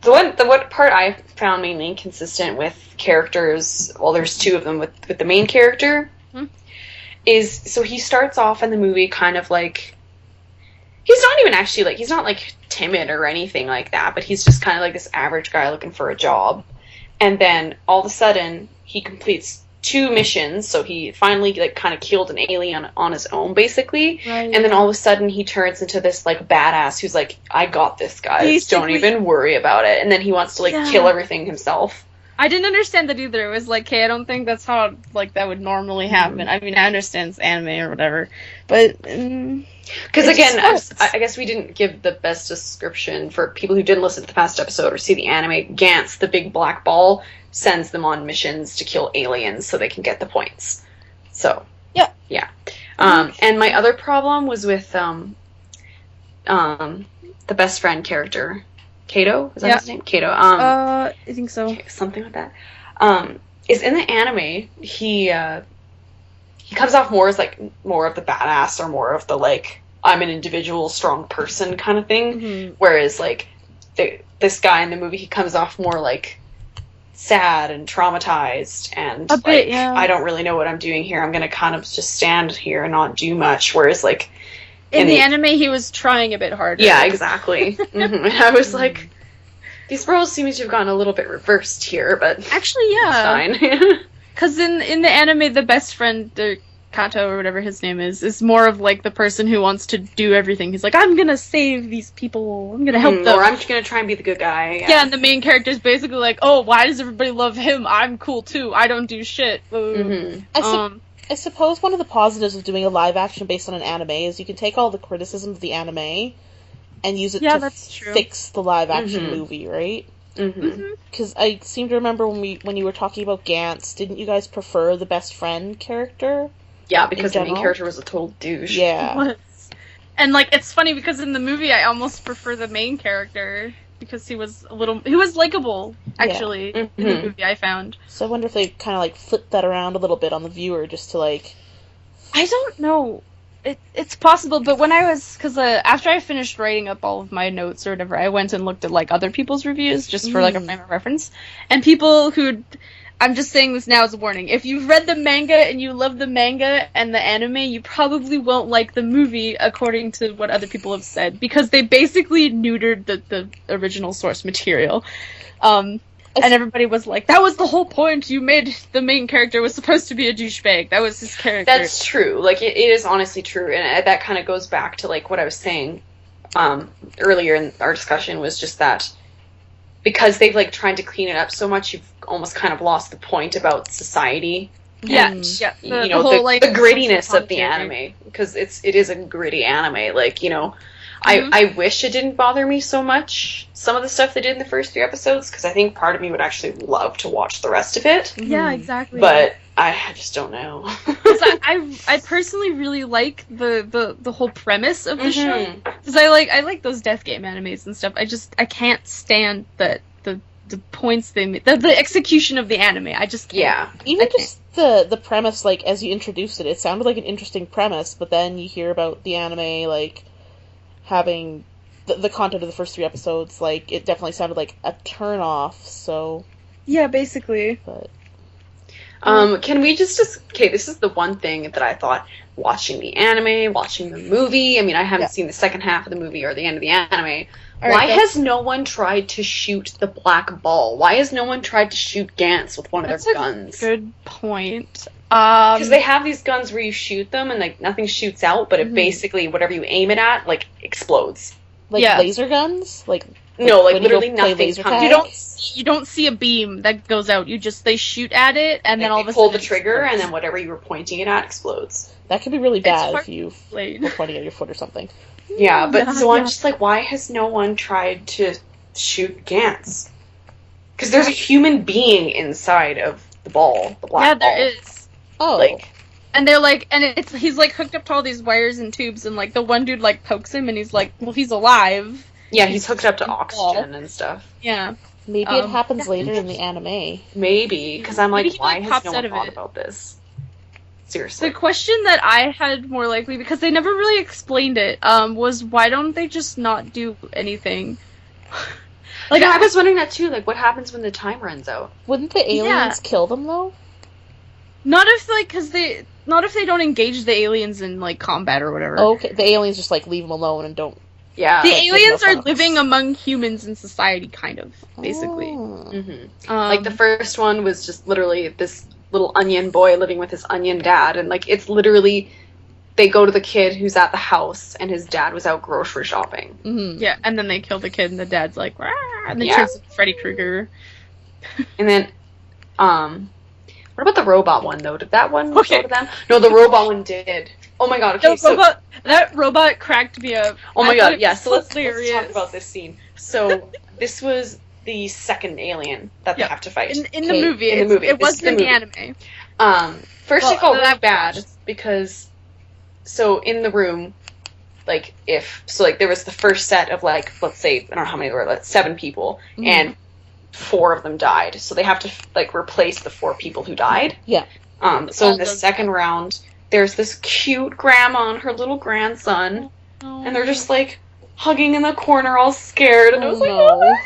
The one part I found mainly inconsistent with characters, well, there's two of them with the main character, is, so he starts off in the movie kind of like, he's not even actually, like, he's not, like, timid or anything like that, but he's just kind of like this average guy looking for a job. And then, all of a sudden, he completes 2 missions, so he finally, like, kind of killed an alien on his own, basically. Right. And then all of a sudden he turns into this, like, badass who's like, I got this, guys. Don't even worry about it. And then he wants to, like, kill everything himself. I didn't understand that either. It was like, hey, I don't think that's how like that would normally happen. I mean, I understand it's anime or whatever, but because again, I guess we didn't give the best description for people who didn't listen to the past episode or see the anime. Gantz, the big black ball, sends them on missions to kill aliens so they can get the points. So yeah. And my other problem was with the best friend character. Kato? Is that his name? Kato. I think so. Something like that. Is in the anime, he comes off more as like more of the badass or more of the like I'm an individual, strong person kind of thing. Mm-hmm. Whereas like this guy in the movie, he comes off more like sad and traumatized and a bit, yeah. I don't really know what I'm doing here. I'm gonna kind of just stand here and not do much. Whereas like in the anime, he was trying a bit harder. Yeah, exactly. Mm-hmm. And I was like, these roles seem to have gotten a little bit reversed here, but actually, yeah, it's fine. Because in the anime, the best friend, Kato or whatever his name is more of like the person who wants to do everything. He's like, I'm gonna save these people. I'm gonna help them. Or I'm gonna try and be the good guy. Yeah, and the main character is basically like, oh, why does everybody love him? I'm cool too. I don't do shit. Mm-hmm. I suppose one of the positives of doing a live action based on an anime is you can take all the criticism of the anime and use it to fix the live action movie, right? Because I seem to remember when you were talking about Gantz, didn't you guys prefer the best friend character? Yeah, because the main character was a total douche. Yeah. And like it's funny because in the movie I almost prefer the main character because he was likable actually in the movie, I found. So I wonder if they kind of like flipped that around a little bit on the viewer just to like... I don't know. It's possible, but when I was... Because after I finished writing up all of my notes or whatever, I went and looked at like other people's reviews just for like a frame of reference. And people who... I'm just saying this now as a warning. If you've read the manga and you love the manga and the anime, you probably won't like the movie according to what other people have said, because they basically neutered the original source material. And everybody was like, that was the whole point. You made the main character was supposed to be a douchebag. That was his character. That's true. Like, it is honestly true. And that kind of goes back to, like, what I was saying earlier in our discussion was just that because they've, like, tried to clean it up so much, you've almost kind of lost the point about society. Yeah. And, you know, the grittiness of the anime. Because it is a gritty anime. Like, you know... I wish it didn't bother me so much, some of the stuff they did in the first 3 episodes, because I think part of me would actually love to watch the rest of it. Yeah, exactly. But I just don't know. I personally really like the whole premise of the show. Because I like those death game animes and stuff. I can't stand the points they made. The execution of the anime. I just can't. Yeah. Even just the premise, like, as you introduced it sounded like an interesting premise, but then you hear about the anime, like... having the content of the first 3 episodes, like, it definitely sounded like a turn-off, so... Yeah, basically. But... can we just... Okay, this is the one thing that I thought, watching the anime, watching the movie, I mean, I haven't seen the second half of the movie or the end of the anime. Why has no one tried to shoot the black ball? Why has no one tried to shoot Gantz with one of their guns? That's a good point. Because they have these guns where you shoot them and like nothing shoots out, but it basically whatever you aim it at like explodes. Like laser guns? Like no, like literally nothing comes. You don't see a beam that goes out. They shoot at it and then all of a sudden pull the trigger and then whatever you were pointing it at explodes. That could be really bad if you were pointing at your foot or something. Yeah, but so I'm just like, why has no one tried to shoot Gantz? Because there's a human being inside of the ball, the black ball. Yeah, there is. Oh. Like, and they're like, and he's like hooked up to all these wires and tubes, and like the one dude like pokes him, and he's like, well, he's alive. Yeah, he's hooked up to oxygen and stuff. Yeah. Maybe it happens later in the anime. Maybe, because I'm like, why has no one thought it. about this? Seriously. The question that I had more likely, because they never really explained it, was why don't they just not do anything? Like, I was wondering that too, like, what happens when the time runs out? Wouldn't the aliens kill them, though? Not if they don't engage the aliens in, like, combat or whatever. Oh, okay, the aliens just, like, leave them alone and don't... Yeah. The aliens are living among humans in society, kind of, basically. Oh. Like, the first one was just literally this little onion boy living with his onion dad, and, like, it's literally... They go to the kid who's at the house, and his dad was out grocery shopping. Mm-hmm. Yeah, and then they kill the kid, and the dad's like, rah, and then turns into Freddy Krueger. And then What about the robot one, though? Did that one go to them? No, the robot one did. Oh my god, okay, that robot cracked me up. Oh my god, yeah, so let's talk hilarious. about this scene. So, this was the second alien that they have to fight. In the movie. It wasn't in the anime. First it felt really bad, because, so, in the room, like, there was the first set of, like, let's say, I don't know how many there were, like, 7 people, and 4 of them died. So they have to, like, replace the 4 people who died. Yeah. So in the second round, there's this cute grandma and her little grandson, and they're just, like, hugging in the corner all scared, and I was like, oh.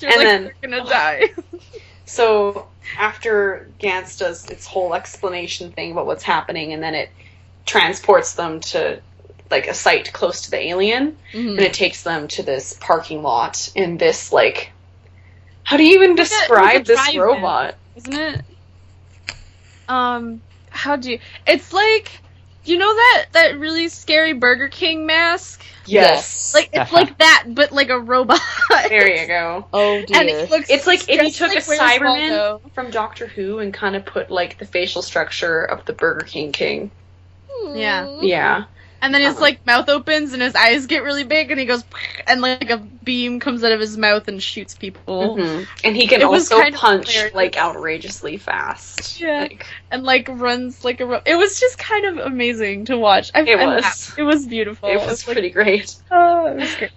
And like, then, they're gonna die. So, after Gantz does its whole explanation thing about what's happening, and then it transports them to, like, a site close to the alien, and it takes them to this parking lot in this, like, how do you even describe this robot? Isn't it? It's like, you know that really scary Burger King mask? Yes. Like, it's like that, but like a robot. There you go. Oh, dear. And it looks it's like if you took like a Cyberman from Doctor Who and kind of put, like, the facial structure of the Burger King. Yeah. Yeah. And then his, like, mouth opens and his eyes get really big and he goes, and, like, a beam comes out of his mouth and shoots people. Mm-hmm. And he can also punch, like, outrageously fast. Yeah. Like, and, like, runs like a... It was just kind of amazing to watch. It was beautiful. It was pretty great. Oh, it was great.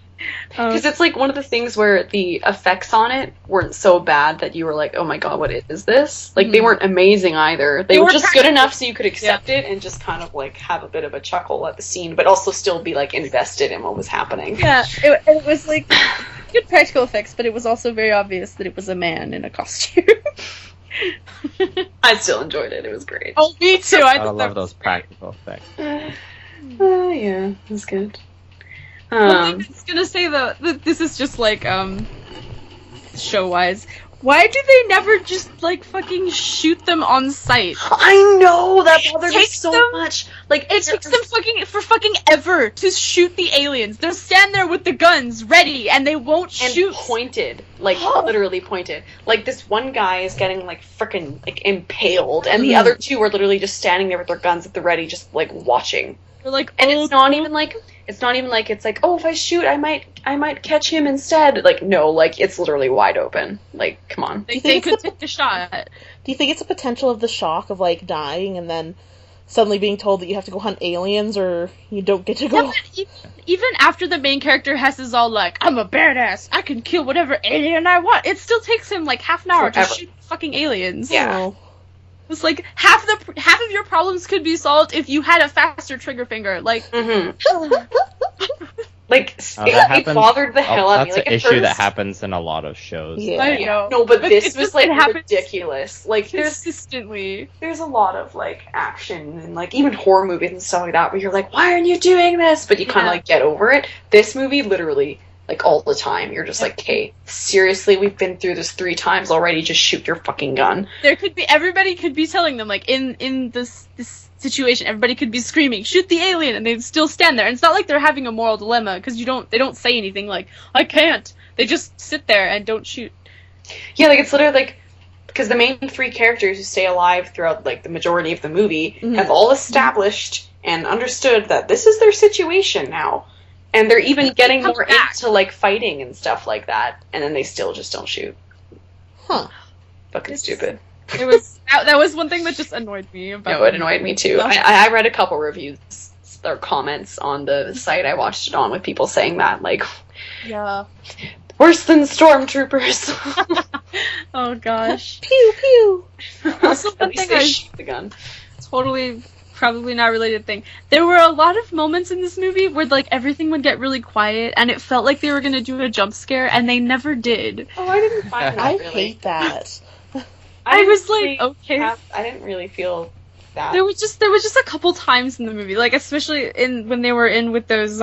Because it's, like, one of the things where the effects on it weren't so bad that you were like, oh my god, what is this? Like, they weren't amazing either. They were just good enough so you could accept it and just kind of, like, have a bit of a chuckle at the scene, but also still be, like, invested in what was happening. Yeah, it was, like, good practical effects, but it was also very obvious that it was a man in a costume. I still enjoyed it. It was great. Oh, me too. I love those practical effects. Yeah, it was good. I was gonna say though, this is just like show-wise. Why do they never just like fucking shoot them on sight? I know that bothered me so much. Like it takes them fucking ever to shoot the aliens. They'll stand there with the guns ready and they won't shoot. Pointed, like literally pointed. Like this one guy is getting like freaking like impaled, and the other 2 are literally just standing there with their guns at the ready, just like watching. They're like, and it's not even like it's like, oh, if I shoot, I might catch him instead. Like, no, like it's literally wide open. Like, come on. They could take the shot. Do you think it's a potential of the shock of like dying and then suddenly being told that you have to go hunt aliens or you don't get to go? Yeah, even after the main character is all like, I'm a badass, I can kill whatever alien I want. It still takes him like half an hour to shoot fucking aliens. Yeah. It's like half of your problems could be solved if you had a faster trigger finger. Like, like it bothered the hell out of me. That's like, an issue that happens in a lot of shows. Yeah. I know. No, but this was like ridiculous. Like consistently. There's a lot of like action and like even horror movies and stuff like that where you're like, why aren't you doing this? But you kind of like get over it. This movie literally. Like, all the time. You're just like, hey, seriously, we've been through this 3 times already, just shoot your fucking gun. Everybody could be telling them, like, in this situation, everybody could be screaming, shoot the alien, and they'd still stand there. And it's not like they're having a moral dilemma, because they don't say anything like, I can't. They just sit there and don't shoot. Yeah, like, it's literally like, because the main 3 characters who stay alive throughout, like, the majority of the movie have all established and understood that this is their situation now. And they're even getting more into, like, fighting and stuff like that. And then they still just don't shoot. Huh. Fucking stupid. It was that was one thing that just annoyed me. No, it annoyed me too. I read a couple reviews or comments on the site I watched it on with people saying that, like, yeah, worse than stormtroopers. Oh gosh. Pew pew. Also, one thing I shoot the gun. Totally. Probably not related thing. There were a lot of moments in this movie where like everything would get really quiet and it felt like they were gonna do a jump scare and they never did. Oh, I didn't find that. I hate that. I was like, okay. I didn't really feel that. There was just a couple times in the movie, like especially when they were in with those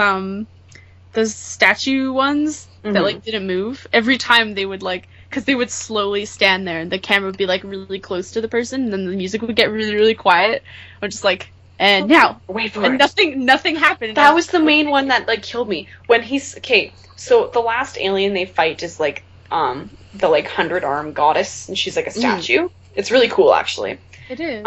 statue ones that like didn't move. Every time they would like. Because they would slowly stand there, and the camera would be, like, really close to the person, and then the music would get really, really quiet. Or just like, and now! Wait for it. Nothing happened. That was the main one that, like, killed me. When okay, so the last alien they fight is, like, the, like, 100-arm goddess, and she's, like, a statue. It's really cool, actually. It is.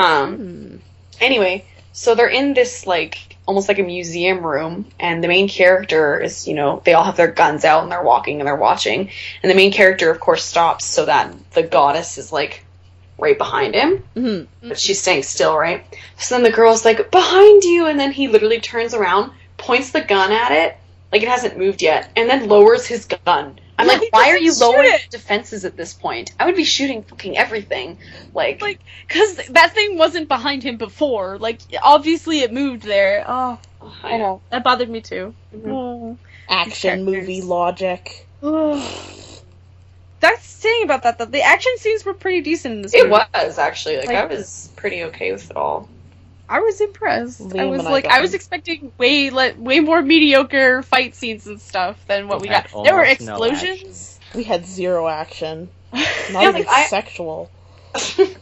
Anyway, so they're in this, like, almost like a museum room, and the main character is, you know, they all have their guns out, and they're walking, and they're watching, and the main character, of course, stops so that the goddess is, like, right behind him, but she's staying still, right? So then the girl's like, behind you, and then he literally turns around, points the gun at it, like it hasn't moved yet, and then lowers his gun. I'm like, why are you lowering defenses at this point? I would be shooting fucking everything. Like, because that thing wasn't behind him before. Like, obviously it moved there. Oh, I know. That bothered me too. Action movie logic. That's saying about that, though. The action scenes were pretty decent in this movie. It was, actually. Like, I was pretty okay with it all. I was impressed. Liam I was expecting way more mediocre fight scenes and stuff than what we got. There were explosions. We had zero action. Not even sexual. I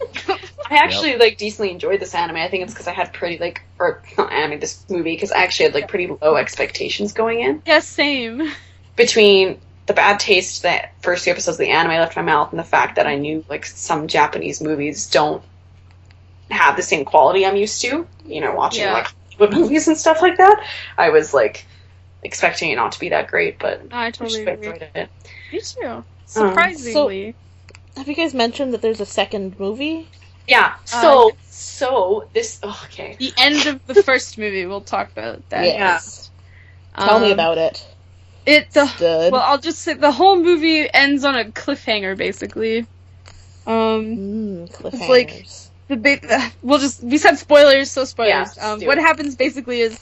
actually, like, decently enjoyed this anime. I think it's because I had pretty, like, or not anime, this movie, because I actually had, like, pretty low expectations going in. Yeah, same. Between the bad taste that first few episodes of the anime left in my mouth and the fact that I knew, like, some Japanese movies don't have the same quality I'm used to, you know, watching, like, Hollywood movies and stuff like that. I was, like, expecting it not to be that great, but I totally enjoyed it. Me too. Surprisingly. So, have you guys mentioned that there's a second movie? Yeah, so this, okay. The end of the first movie, we'll talk about that. Yes. Tell me about it. Well, I'll just say the whole movie ends on a cliffhanger, basically. Cliffhangers. It's like, we said spoilers, so spoilers. Yeah, what happens basically is,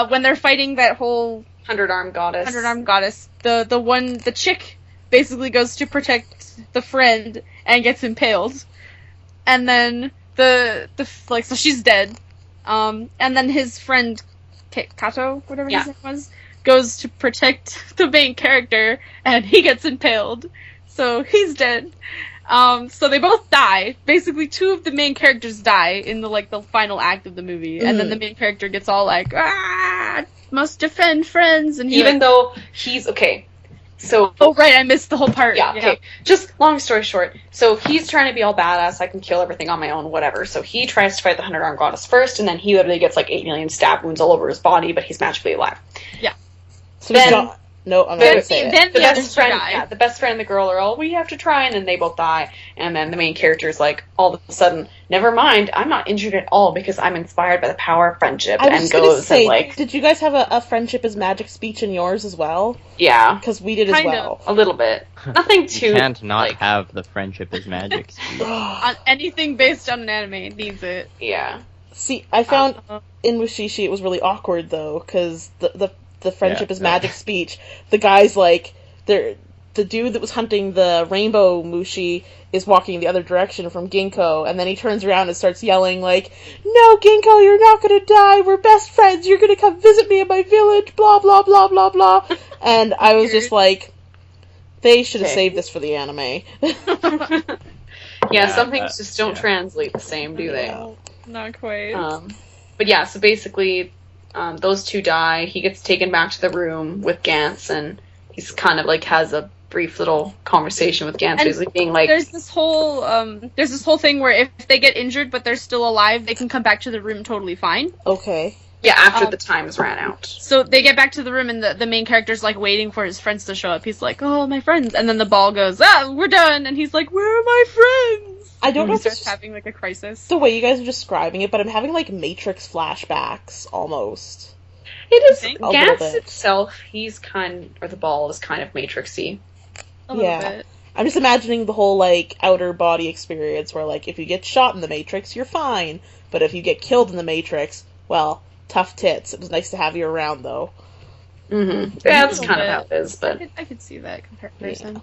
when they're fighting that whole 100-armed goddess. The chick basically goes to protect the friend and gets impaled. And then so she's dead. And then his friend, Kato, whatever his name was, goes to protect the main character, and he gets impaled. So he's dead. So they both die. Basically, two of the main characters die in the final act of the movie, and then the main character gets all like, must defend friends, and even though he's okay. So right, I missed the whole part. Yeah, okay. Just long story short, so he's trying to be all badass, I can kill everything on my own, whatever. So he tries to fight the 100-armed goddess first, and then he literally gets like 8 million stab wounds all over his body, but he's magically alive. Yeah. So then, I'm not going to say it. Then the the best friend, die. the best friend and the girl are all, we have to try, and then they both die. And then the main character is like, all of a sudden, never mind, I'm not injured at all because I'm inspired by the power of friendship. And goes and like, did you guys have a friendship is magic speech in yours as well? Yeah, because we did as well. A little bit. Nothing too. You can't not have the friendship is magic speech. Anything based on an anime needs it. Yeah. See, I found in Mushi-Shi it was really awkward though, because the friendship is magic speech. The guy's like, the dude that was hunting the rainbow Mushi is walking the other direction from Ginkgo, and then he turns around and starts yelling like, "No, Ginkgo, you're not gonna die. We're best friends. You're gonna come visit me in my village. Blah blah blah blah blah." And I was just like, they should have saved this for the anime. Some things just don't translate the same, do they? No, not quite. But yeah, so basically, those two die. He gets taken back to the room with Gantz, and he's kind of like has a brief little conversation with Gantz, basically being like, there's this whole thing where if they get injured but they're still alive, they can come back to the room totally fine. Okay. Yeah, after the time's ran out. So they get back to the room, and the main character's like waiting for his friends to show up. He's like, "Oh, my friends," and then the ball goes, we're done, and he's like, "Where are my friends?" I don't know. He starts having like a crisis. The way you guys are describing it, but I'm having like Matrix flashbacks almost. It is Gantz itself. He's the ball is kind of Matrixy. A little bit. I'm just imagining the whole like outer body experience where like if you get shot in the Matrix, you're fine, but if you get killed in the Matrix, well, tough tits. It was nice to have you around though. Mm-hmm. Yeah, that's kind of how it is, but I could see that comparison.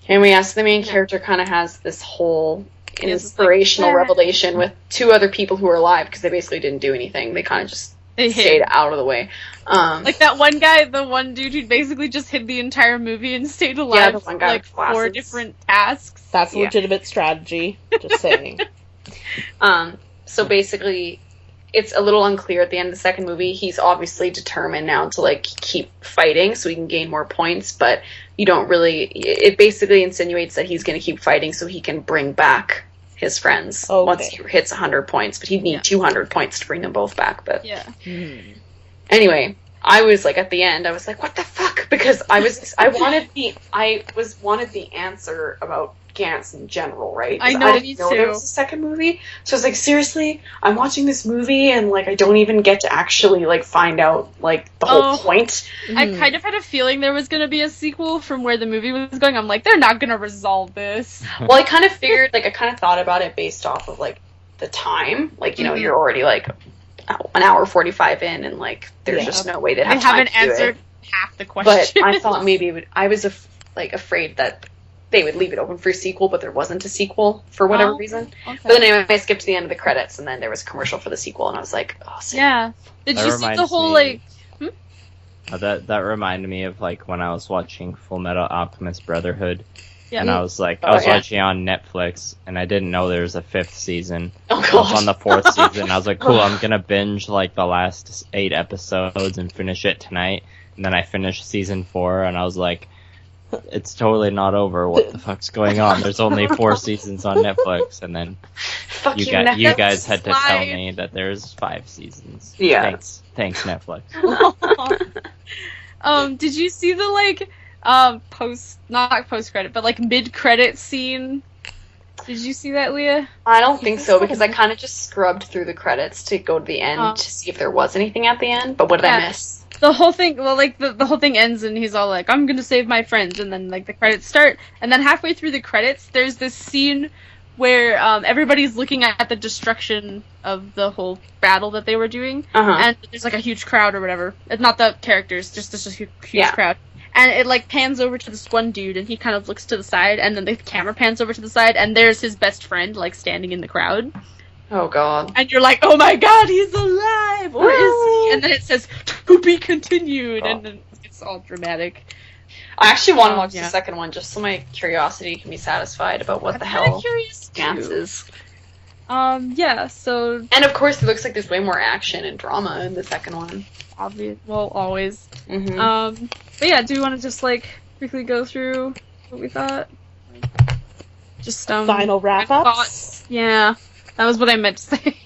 And the main character kind of has this whole inspirational revelation with two other people who are alive because they basically didn't do anything. They kind of just stayed out of the way. Like that one guy, the one dude who basically just hid the entire movie and stayed alive the one guy like 4 different tasks. That's legitimate strategy. Just saying. So basically, it's a little unclear at the end of the second movie. He's obviously determined now to like keep fighting so he can gain more points, but you don't really. It basically insinuates that he's going to keep fighting so he can bring back his friends Okay. once he hits 100 points, but he'd need 200 points to bring them both back. But Yeah. anyway, I was like, at the end, I was like, what the fuck? Because I wanted the answer about Gantz in general, right? I know, I didn't me know too. there was a second movie. So I was like, seriously? I'm watching this movie and, like, I don't even get to actually, like, find out, like, the whole point. I kind of had a feeling there was going to be a sequel from where the movie was going. I'm like, they're not going to resolve this. Well, I kind of figured, like, I kind of thought about it based off of, like, the time. Like, you know, you're already, like, an hour 45 in, and, like, there's just no way they'd have time haven't to do answered it. half the question. But I thought maybe it would, I was, afraid that they would leave it open for a sequel, but there wasn't a sequel for whatever reason. Okay. But then anyway, I skipped to the end of the credits, and then there was a commercial for the sequel, and I was like, oh, sick. Yeah. Did That you see the reminds whole, me- like... That reminded me of like when I was watching Full Metal Alchemist Brotherhood, Yeah. and I was like, Oh, I was yeah. watching it on Netflix, and I didn't know there was a 5th season. Oh, I was God. on the 4th season. I was like, cool, I'm gonna binge like the last 8 episodes and finish it tonight. And then I finished season 4, and I was like, it's totally not over. What the fuck's going on? There's only 4 seasons on Netflix, and then Fuck you Netflix. guys had to tell Slide. me that there's 5 seasons. Yeah. Thanks Netflix. Did you see the, like, not post-credit, but, like, mid-credit scene? Did you see that, Leah? I don't think so, because I kind of just scrubbed through the credits to go to the end Oh. to see if there was anything at the end, but what did I Yeah. miss? The whole thing, well, like, the whole thing ends and he's all like, I'm gonna save my friends, and then, like, the credits start, and then halfway through the credits, there's this scene where, everybody's looking at the destruction of the whole battle that they were doing, Uh-huh. and there's, like, a huge crowd or whatever. It's not the characters, just a huge Yeah. crowd. And it, like, pans over to this one dude, and he kind of looks to the side, and then the camera pans over to the side, and there's his best friend, like, standing in the crowd. Oh, God. And you're like, oh my god, he's alive! Or is he? And then it says, to be continued, and then it's all dramatic. I actually want to watch Yeah. the second one just so my curiosity can be satisfied about what I'm the kinda hell curious Gantz too. is. Yeah, so, And of course, it looks like there's way more action and drama in the second one. always. Mm-hmm. But yeah, do you want to just, like, quickly go through what we thought? Just, Final wrap-ups? thoughts. Yeah, that was what I meant to say.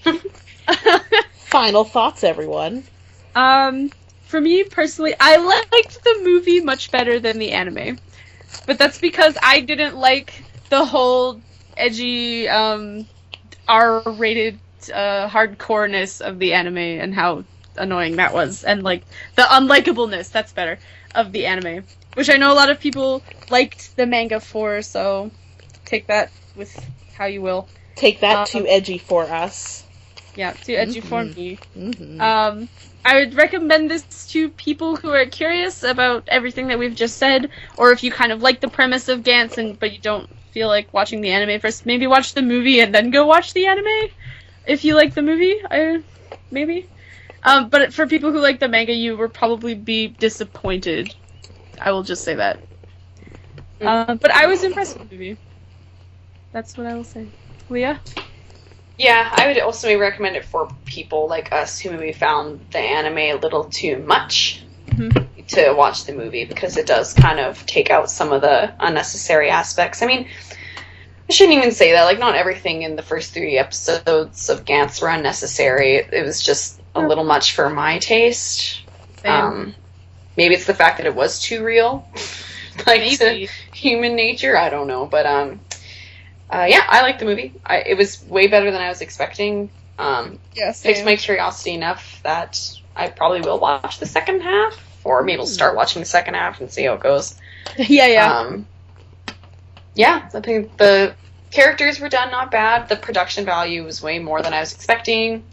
Final thoughts, everyone. For me personally, I liked the movie much better than the anime. But that's because I didn't like the whole edgy, R-rated, hardcoreness of the anime and how annoying that was. And, like, the unlikableness, that's better, of the anime. Which I know a lot of people liked the manga for, so take that with how you will. Take that too edgy for us. Yeah, too edgy for me. Mm-hmm. I would recommend this to people who are curious about everything that we've just said, or if you kind of like the premise of Gantz but you don't feel like watching the anime first, maybe watch the movie and then go watch the anime. If you like the movie, maybe. But for people who like the manga, you will probably be disappointed. I will just say that. But I was impressed with the movie. That's what I will say. Leah? Yeah, I would also maybe recommend it for people like us who maybe found the anime a little too much to watch the movie, because it does kind of take out some of the unnecessary aspects. I mean, I shouldn't even say that. Like, not everything in the first 3 episodes of Gantz were unnecessary. It was just a little much for my taste. Maybe it's the fact that it was too real, like to human nature. I don't know, but yeah, I liked the movie. It was way better than I was expecting. Yeah, Piqued my curiosity enough that I probably will watch the second half, or maybe I'll start watching the second half and see how it goes. Yeah. Yeah, I think the characters were done not bad. The production value was way more than I was expecting.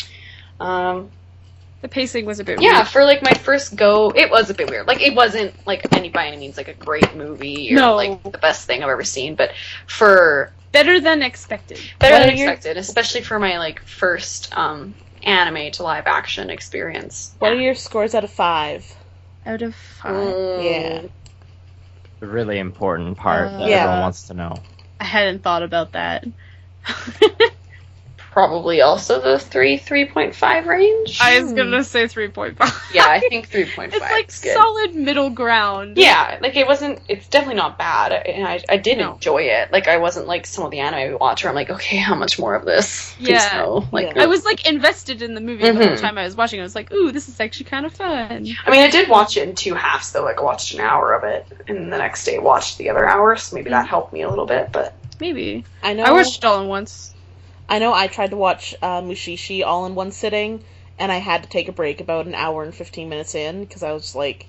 The pacing was a bit Yeah, weird. for like my first go, it was a bit weird. Like, it wasn't like by any means like a great movie or No. like the best thing I've ever seen, but for Better than expected. better What than are your- expected, especially for my like first anime to live action experience. What are your scores out of 5? Out of 5. Yeah. The really important part that Yeah. everyone wants to know. I hadn't thought about that. probably also the 3.5 range. I was gonna say 3.5. Yeah, I think 3.5 It's like is good. solid middle ground. Yeah, like it's definitely not bad, and I did No. enjoy it. Like, I wasn't like some of the anime we watch where I'm like, okay, how much more of this? Please Yeah. no. Like, I was like invested in the movie the whole Mhm. time I was watching. I was like, ooh, this is actually kind of fun. I mean, I did watch it in 2 halves though. Like, I watched an hour of it, and the next day watched the other hour, so maybe that helped me a little bit. But Maybe. I know. I watched it all in once. I know I tried to watch Mushi-Shi all in one sitting, and I had to take a break about an hour and 15 minutes in, because I was just like,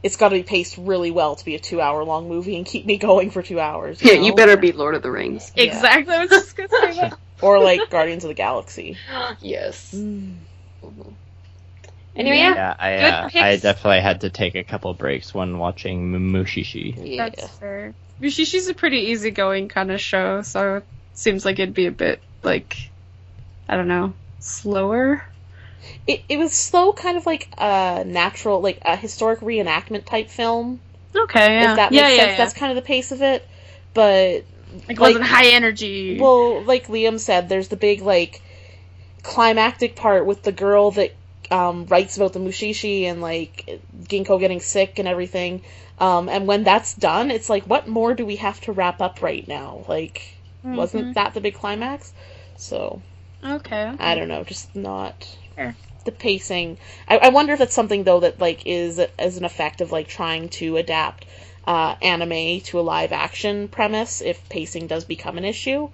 it's got to be paced really well to be a 2-hour-long movie and keep me going for 2 hours. yeah, know? you better be Lord of the Rings. Yeah. Exactly. I was just gonna say that. Or like Guardians of the Galaxy. Yes. Mm. Anyway, yeah. Yeah, Good I picks. definitely had to take a couple breaks when watching Mushi-Shi. Yeah. That's fair. Mushi-Shi's a pretty easygoing kind of show, so it seems like it'd be a bit, like, I don't know, slower? It was slow, kind of like a natural, like a historic reenactment type film. Okay, yeah. If that makes sense. That's kind of the pace of it. But Like, it wasn't high energy. well, like Liam said, there's the big like climactic part with the girl that writes about the Mushi-Shi and like Ginkgo getting sick and everything. And when that's done, it's like, what more do we have to wrap up right now? Like, wasn't that the big climax? So Okay. I don't know, just not Fair. the pacing. I wonder if that's something though that like is as an effect of like trying to adapt anime to a live action premise. If pacing does become an issue,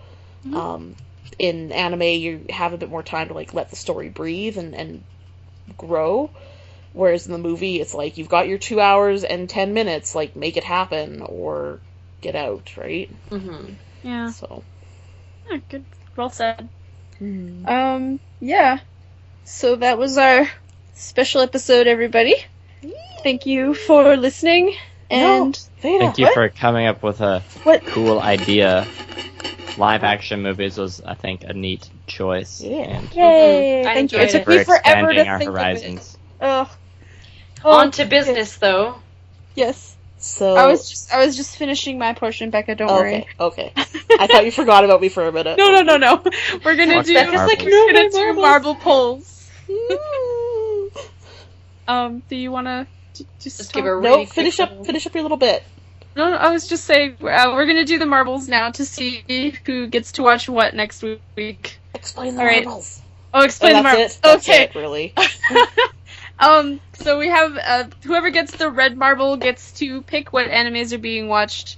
in anime you have a bit more time to like let the story breathe and grow. Whereas in the movie, it's like you've got your 2 hours and 10 minutes, like make it happen or get out, right? Mm-hmm. Yeah. So. Yeah, good. Well said. Mm. Yeah. So that was our special episode, everybody. Thank you for listening. And Veda, Thank you What? for coming up with a What? cool idea. Live action movies was, I think, a neat choice. Yeah. And yay! I Thank you. enjoyed It took for me forever expanding to our think horizons. of it. Ugh. On to business, though. Yes. So I was just finishing my portion, Becca. Don't worry. Okay. I thought you forgot about me for a minute. No. We're gonna Fuck do. that. Becca's like, Marbles. no, We're gonna my do marbles. marble polls. Mm. Do you wanna just Just talk? give a No, really finish quick up your little bit. No, I was just saying we're gonna do the marbles now to see who gets to watch what next week. Explain the All right. marbles. Oh, explain the And marbles. that's it. That's Okay. it, really. So we have whoever gets the red marble gets to pick what animes are being watched.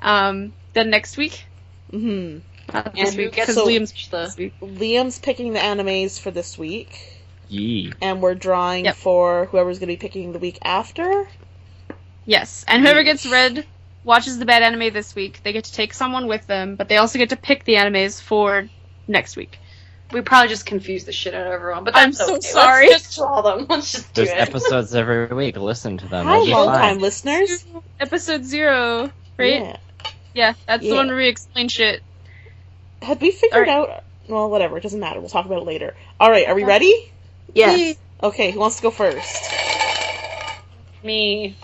Then next week. Hmm. Not And this who week gets because So- Liam's the- this week. Liam's picking the animes for this week, Yee. and we're drawing Yep. for whoever's going to be picking the week after. Yes, and whoever gets red watches the bad anime this week. They get to take someone with them, but they also get to pick the animes for next week. We probably just confused the shit out of everyone, but I'm that's so okay. sorry. Let's just draw them. Let's just do There's it. episodes every week. Listen to them. Hi, It'll be long-time fine. listeners. Episode 0, right? Yeah. Yeah, that's the Yeah. one where we explain shit. Had we figured Alright. out? Well, whatever. It doesn't matter. We'll talk about it later. All right. Are we ready? Yes. Okay. Who wants to go first? Me.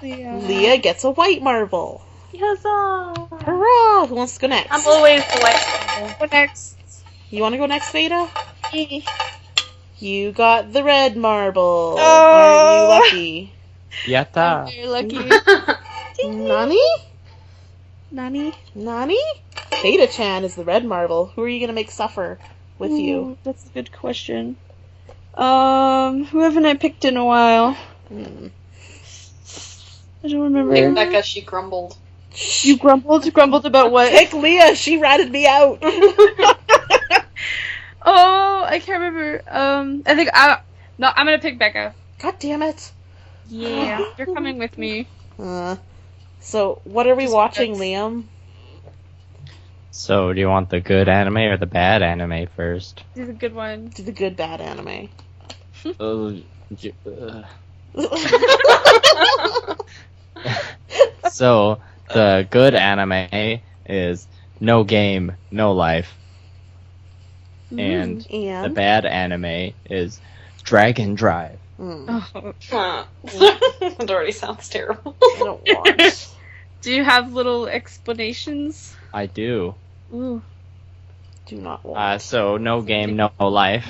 Leah gets a white marble. Huzzah! Hurrah! Who wants to go next? I'm always the white. What next? You want to go next, Veda? You got the red marble. Oh. Aren't you lucky? Yatta. You're lucky. Nani? Nani? Veda-chan is the red marble. Who are you going to make suffer with you? Ooh, that's a good question. Who haven't I picked in a while? Hmm. I don't remember. Big Becca, she grumbled. You grumbled? Grumbled about what? Pick Leah. She ratted me out. Oh, I can't remember. I'm gonna pick Becca. God damn it. Yeah, you're coming with me. So, what are we Just watching, because- Liam? So, do you want the good anime or the bad anime first? This is a good one. Do the good, bad anime. So, the good anime is No Game, No Life. And the And? bad anime is Dragon Drive. Oh. It already sounds terrible. I don't want. Do you have little explanations? I do. Ooh. do not want. So No Game, No Life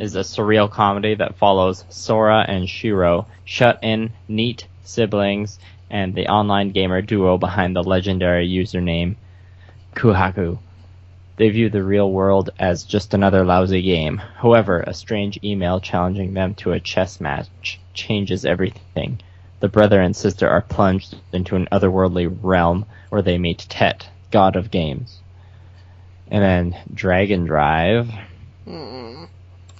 is a surreal comedy that follows Sora and Shiro, shut-in, neat siblings, and the online gamer duo behind the legendary username Kuhaku. They view the real world as just another lousy game. However, a strange email challenging them to a chess match changes everything. The brother and sister are plunged into an otherworldly realm where they meet Tet, god of games. And then Dragon Drive.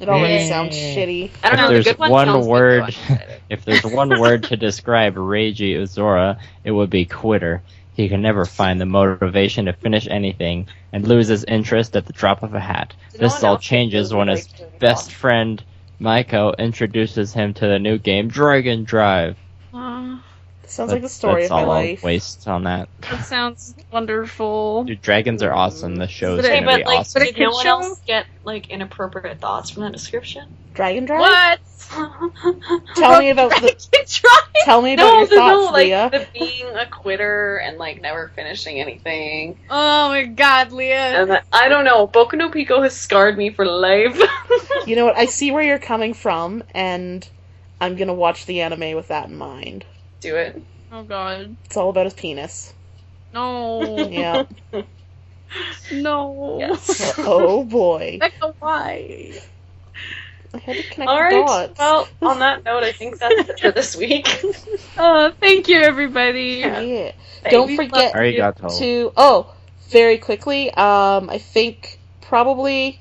It already sounds shitty. I don't know. If The there's good one one sounds word, good, though. I'm excited. if there's one word to describe Reiji Uzora, it would be quitter. He can never find the motivation to finish anything and loses interest at the drop of a hat. Did no This one all else get changes really when his raped during best the friend Maiko introduces him to the new game Dragon Drive. Sounds like the story That's of my all I'll life. waste on that. That sounds wonderful. Dude, dragons are awesome. The show is But Okay, gonna but be like, awesome. did no Kid one show? else get like inappropriate thoughts from that description? Dragon Drive? What? Tell me about the. Tell me about your thoughts, like Leah. the being a quitter and like never finishing anything. Oh my god, Leah. And I don't know, Boku no Pico has scarred me for life. You know what? I see where you're coming from, and I'm gonna watch the anime with that in mind. Do it. Oh god. It's all about his penis. No. Yeah. No. Yes. Oh boy. Becca, why? I had to connect All the right. dots. Well, on that note, I think that's it for this week. Thank you, everybody. Yeah. Don't Thanks. forget Arigato. to very quickly, I think probably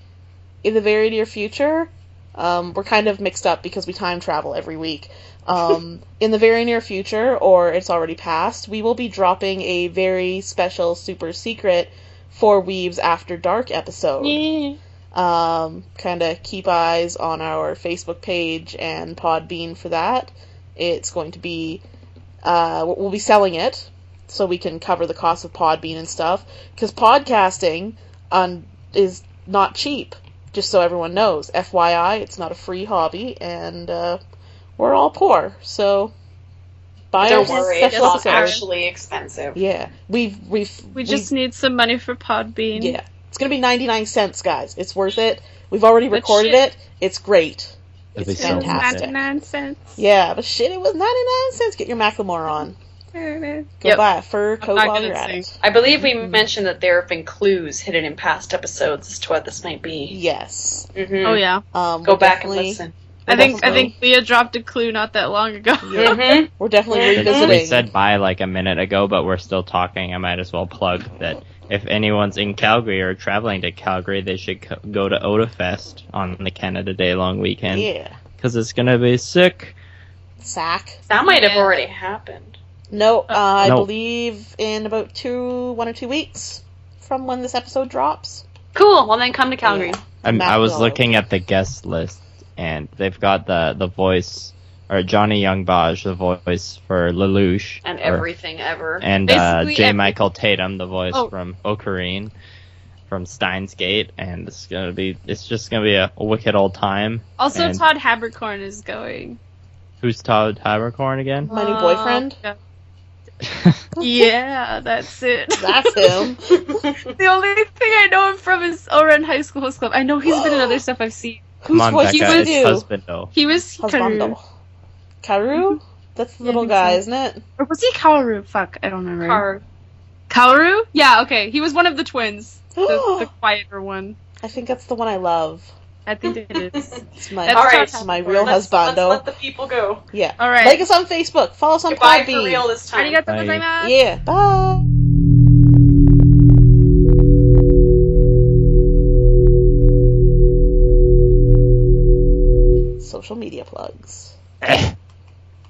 in the very near future, we're kind of mixed up because we time travel every week. In the very near future, or it's already past, we will be dropping a very special super secret for Weaves After Dark episode. Yeah. Kind of keep eyes on our Facebook page and Podbean for that. It's going to be, we'll be selling it so we can cover the cost of Podbean and stuff, because podcasting is not cheap, just so everyone knows. FYI, it's not a free hobby, and we're all poor, so buy Don't our worry, it's special not episode. actually expensive. Yeah, We just need some money for Podbean. yeah. It's gonna be 99 cents, guys. It's worth it. We've already But recorded shit. it. It's great. It'll be It's so fantastic. 99 cents. Yeah, but shit, it was 99 cents. Get your Macklemore on. Go Yep. buy a fur coat not while gonna you're at sing. it. I believe we mentioned that there have been clues hidden in past episodes as to what this might be. Yes. Mhm. Oh yeah. Go We're back and definitely- listen. I think definitely- Leah dropped a clue not that long ago. Mhm. We're definitely Mhm. Since revisiting. we said bye like a minute ago, but we're still talking, I might as well plug that if anyone's in Calgary or traveling to Calgary, they should go to Odafest on the Canada Day long weekend. Yeah. Because it's going to be sick. Sack. That might have Yeah. already happened. No, I No. believe in about 1 or 2 weeks from when this episode drops. Cool. Well, then come to Calgary. Yeah. I was Macklemore. looking at the guest list, and they've got the voice, or Johnny Youngbaj, the voice for Lelouch. And or- everything ever. And Basically J. every- Michael Tatum, the voice Oh. from Ocarine, from Steins Gate, and it's just gonna be a wicked old time. Also, And Todd Habercorn is going. who's Todd Habercorn again? My new boyfriend? Yeah. Yeah, that's it. That's him. The only thing I know him from is Ouran High School Host Club. I know he's been in other stuff I've seen. Come Whose on, voice Becca, does it's he do? Husbando. He was Hikaru. Husbando. Karu? That's the Yeah, I little think guy, so. isn't it? Or was he Kaoru? Fuck, I don't remember. Car. Kaoru? Yeah, okay. He was one of the twins. The quieter one. I think that's the one I love. I think it is. It's my, That's Alright. it's my real Let's husbando. let the people go. Yeah. Alright. Like us on Facebook. Follow us on Goodbye for Podbean. real this time. Arigato Bye. gozaimasu. Yeah. Bye. Social media plugs.